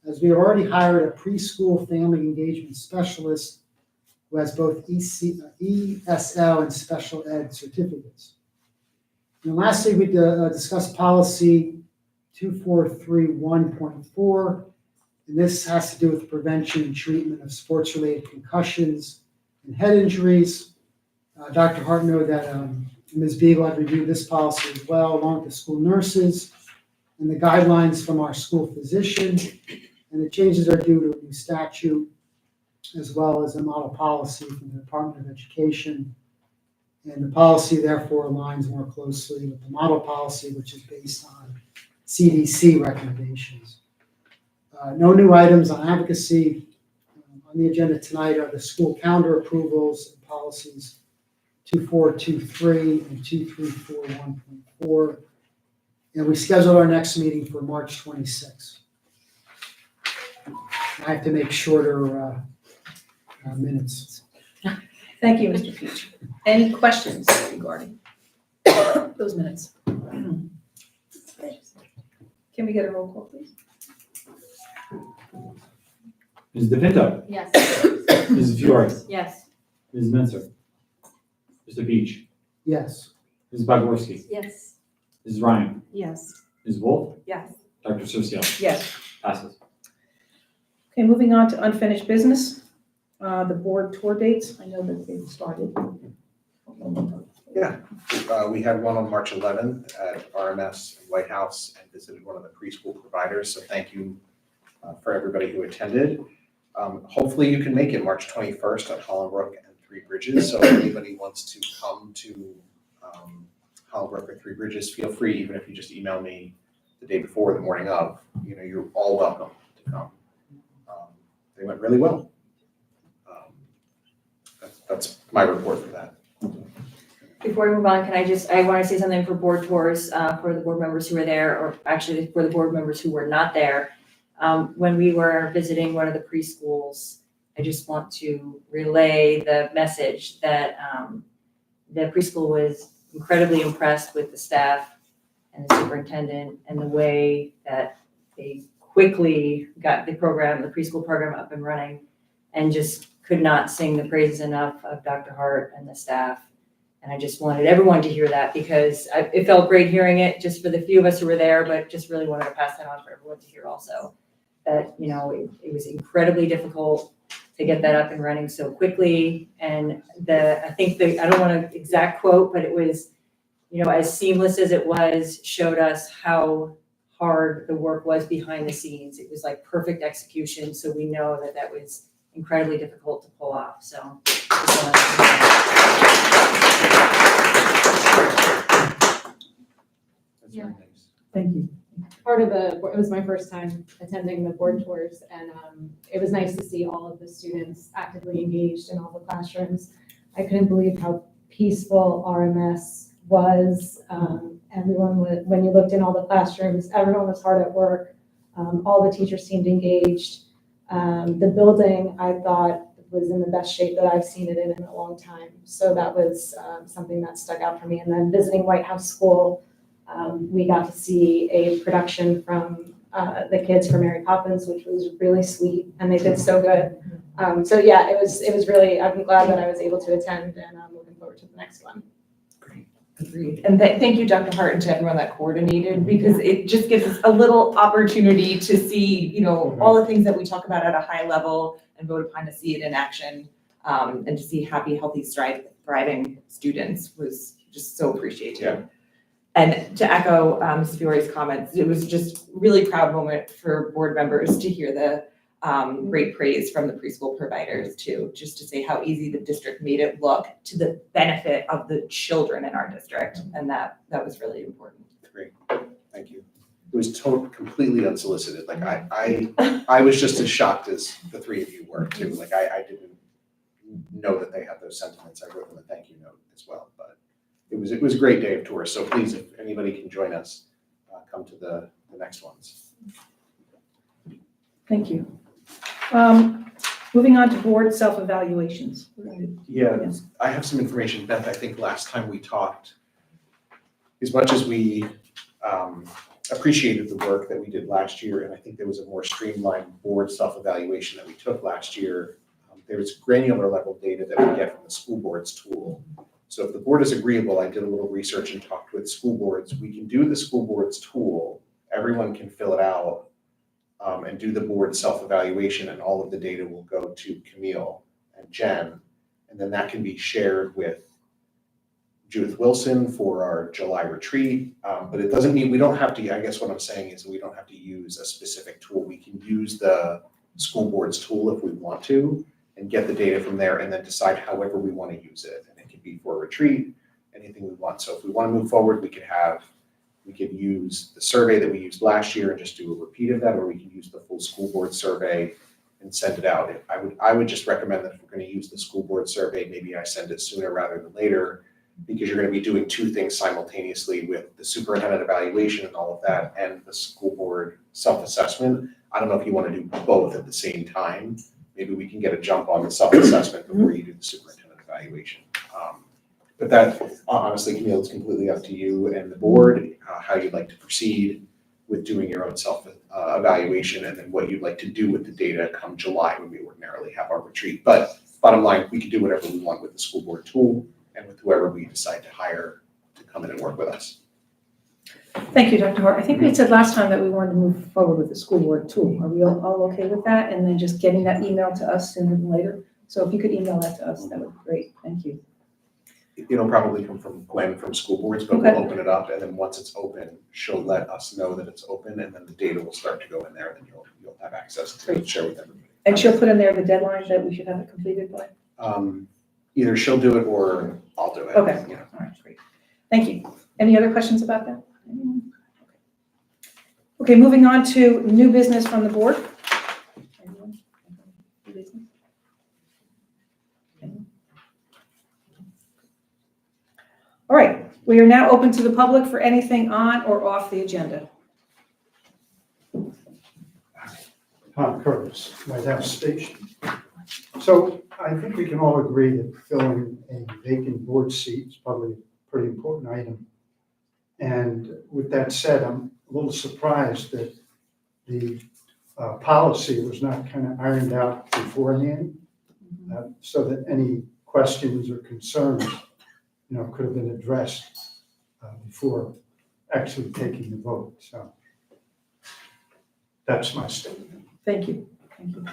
as we have already hired a preschool family engagement specialist who has both ESL and special ed certificates. And lastly, we discussed policy 2431.4, and this has to do with the prevention and treatment of sports-related concussions and head injuries. Dr. Hart noted that Ms. Beagle had reviewed this policy as well, along with the school nurses and the guidelines from our school physician. And the changes are due to a new statute, as well as a model policy from the Department of Education. And the policy therefore aligns more closely with the model policy, which is based on CDC recommendations. No new items on advocacy. On the agenda tonight are the school calendar approvals and policies 2423 and 2341.4. And we scheduled our next meeting for March 26th. I have to make shorter minutes. Thank you, Mr. Peach. Any questions regarding those minutes? Can we get a roll call, please? Ms. DePinto, Yes. Mrs. Fiore, Yes. Ms. Menzer, Mr. Beach, Yes. Ms. Bogorski, Yes. Mrs. Ryan, Yes. Ms. Wolf, Yes. Dr. Sucio. Yes. Passes. Okay, moving on to unfinished business. The board tour dates, I know that they've started. Yeah, we had one on March 11th at RMS and White House and visited one of the preschool providers, so thank you for everybody who attended. Hopefully you can make it March 21st at Hollenbrook and Three Bridges, so if anybody wants to come to Hollenbrook or Three Bridges, feel free, even if you just email me the day before, the morning of, you're all welcome to come. They went really well. That's my report for that. Before we move on, I want to say something for board tours, for the board members who were there, or actually for the board members who were not there. When we were visiting one of the preschools, I just want to relay the message that the preschool was incredibly impressed with the staff and the superintendent and the way that they quickly got the preschool program up and running, and just could not sing the praises enough of Dr. Hart and the staff. And I just wanted everyone to hear that, because it felt great hearing it just for the few of us who were there, but just really wanted to pass that on for everyone to hear also. That, it was incredibly difficult to get that up and running so quickly. And I don't want to exact quote, but it was, as seamless as it was, showed us how hard the work was behind the scenes. It was like perfect execution. So we know that that was incredibly difficult to pull off. So That's very nice. Thank you. It was my first time attending the board tours, and it was nice to see all of the students actively engaged in all the classrooms. I couldn't believe how peaceful RMS was. When you looked in all the classrooms, everyone was hard at work. All the teachers seemed engaged. The building, I thought, was in the best shape that I've seen it in a long time. So that was something that stuck out for me. And then visiting White House School, we got to see a production from the kids from Mary Poppins, which was really sweet, and they did so good. So yeah, it was really, I'm glad that I was able to attend, and I'm looking forward to the next one. Great. Agreed. And thank you, Dr. Hart, and to everyone that coordinated, because it just gives us a little opportunity to see, you know, all the things that we talk about at a high level and vote upon, to see it in action, and to see happy, healthy, thriving students was just so appreciated. Yeah. And to echo Ms. Fiore's comments, it was just really proud moment for board members to hear the great praise from the preschool providers too, just to say how easy the district made it look to the benefit of the children in our district. And that was really important. Great, thank you. It was completely unsolicited. Like I was just as shocked as the three of you were too. Like I didn't know that they had those sentiments. I wrote them a thank you note as well, but it was a great day of tours. So please, if anybody can join us, come to the next ones. Thank you. Moving on to board self-evaluations. Yeah, I have some information. Beth, I think last time we talked, as much as we appreciated the work that we did last year, and I think there was a more streamlined board self-evaluation that we took last year, there was granular level data that we get from the school board's tool. So if the board is agreeable, I did a little research and talked with school boards. We can do the school board's tool. Everyone can fill it out and do the board self-evaluation, and all of the data will go to Camille and Jen. And then that can be shared with Judith Wilson for our July retreat. But it doesn't mean we don't have to, I guess what I'm saying is we don't have to use a specific tool. We can use the school board's tool if we want to and get the data from there and then decide however we want to use it. And it can be for a retreat, anything we want. So if we want to move forward, we could use the survey that we used last year and just do a repeat of that, or we can use the full school board survey and send it out. I would just recommend that if we're going to use the school board survey, maybe I send it sooner rather than later, because you're going to be doing two things simultaneously with the superintendent evaluation and all of that and the school board self-assessment. I don't know if you want to do both at the same time. Maybe we can get a jump on the self-assessment before you do the superintendent evaluation. But that, honestly, Camille, is completely up to you and the board, how you'd like to proceed with doing your own self-evaluation, and then what you'd like to do with the data come July when we ordinarily have our retreat. But bottom line, we can do whatever we want with the school board tool and with whoever we decide to hire to come in and work with us. Thank you, Dr. Hart. I think we had said last time that we wanted to move forward with the school board tool. Are we all okay with that? And then just getting that email to us sooner than later? So if you could email that to us, that would be great. Thank you. It'll probably come from Gwen from school boards, but Okay. we'll open it up, and then once it's open, she'll let us know that it's open, and then the data will start to go in there, and then you'll have access to share with everybody. And she'll put in there the deadline that we should have it completed by? Either she'll do it or I'll do it. Okay. You know. All right, great. Thank you. Any other questions about that? Anyone? Okay, moving on to new business from the board. Anyone? New business? Anyone? All right, we are now open to the public for anything on or off the agenda. Tom Curtis, White House Station. So I think we can all agree that filling a vacant board seat is probably a pretty important item. And with that said, I'm a little surprised that the policy was not kind of ironed out beforehand, so that any questions or concerns, could have been addressed before actually taking the vote. So that's my statement. Thank you. Thank you.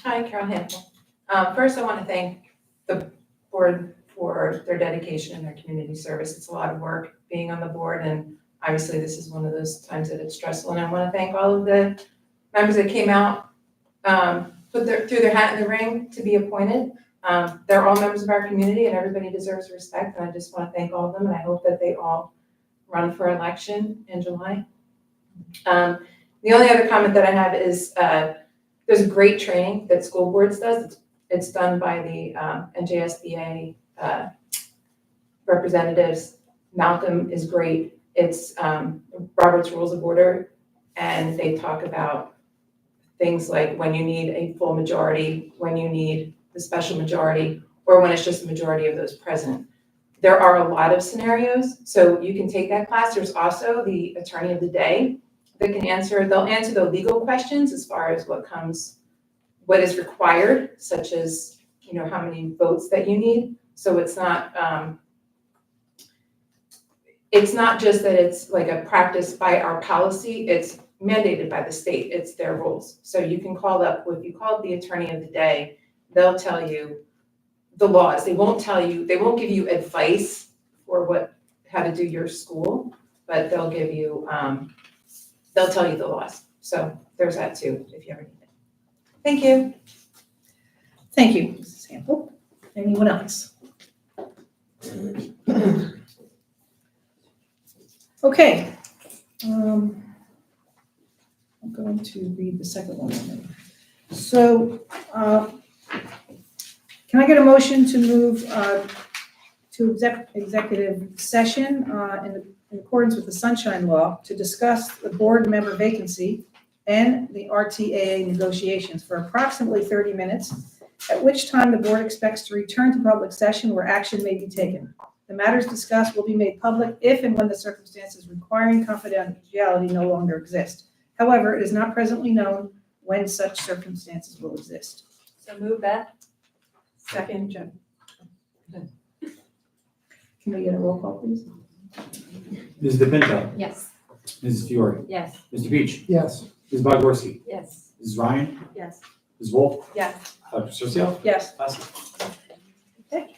Hi, Carol Hampel. First, I want to thank the board for their dedication and their community service. It's a lot of work being on the board, and obviously this is one of those times that it's stressful. And I want to thank all of the members that came out, threw their hat in the ring to be appointed. They're all members of our community, and everybody deserves respect. And I just want to thank all of them, and I hope that they all run for election in July. The only other comment that I have is there's great training that school boards does. It's done by the NJSBA representatives. Malcolm is great. It's Robert's Rules of Order, and they talk about things like when you need a full majority, when you need the special majority, or when it's just the majority of those present. There are a lot of scenarios, so you can take that class. There's also the attorney of the day that can answer, they'll answer the legal questions as far as what comes what is required, such as, you know, how many votes that you need. So it's not just that it's like a practice by our policy, it's mandated by the state, it's their rules. So you can call up, if you call up the attorney of the day, they'll tell you the laws. They won't give you advice for how to do your school, but they'll give you, they'll tell you the laws. So there's that too, if you ever need it. Thank you. Thank you, Mrs. Sample. Anyone else? Okay. I'm going to read the second one. So, can I get a motion to move to executive session in accordance with the Sunshine Law to discuss the board member vacancy and the RTAA negotiations for approximately 30 minutes, at which time the board expects to return to public session where action may be taken. The matters discussed will be made public if and when the circumstances requiring confidentiality no longer exist. However, it is not presently known when such circumstances will exist. So move that. Second, Jen. Can we get a roll call, please? Mrs. DePinto, Yes. Mrs. Fiore, Yes. Mr. Beach, Yes. Ms. Bogorski, Yes. Mrs. Ryan, Yes. Ms. Wolf, Yes. Dr. Seussio, Yes. passes. Okay.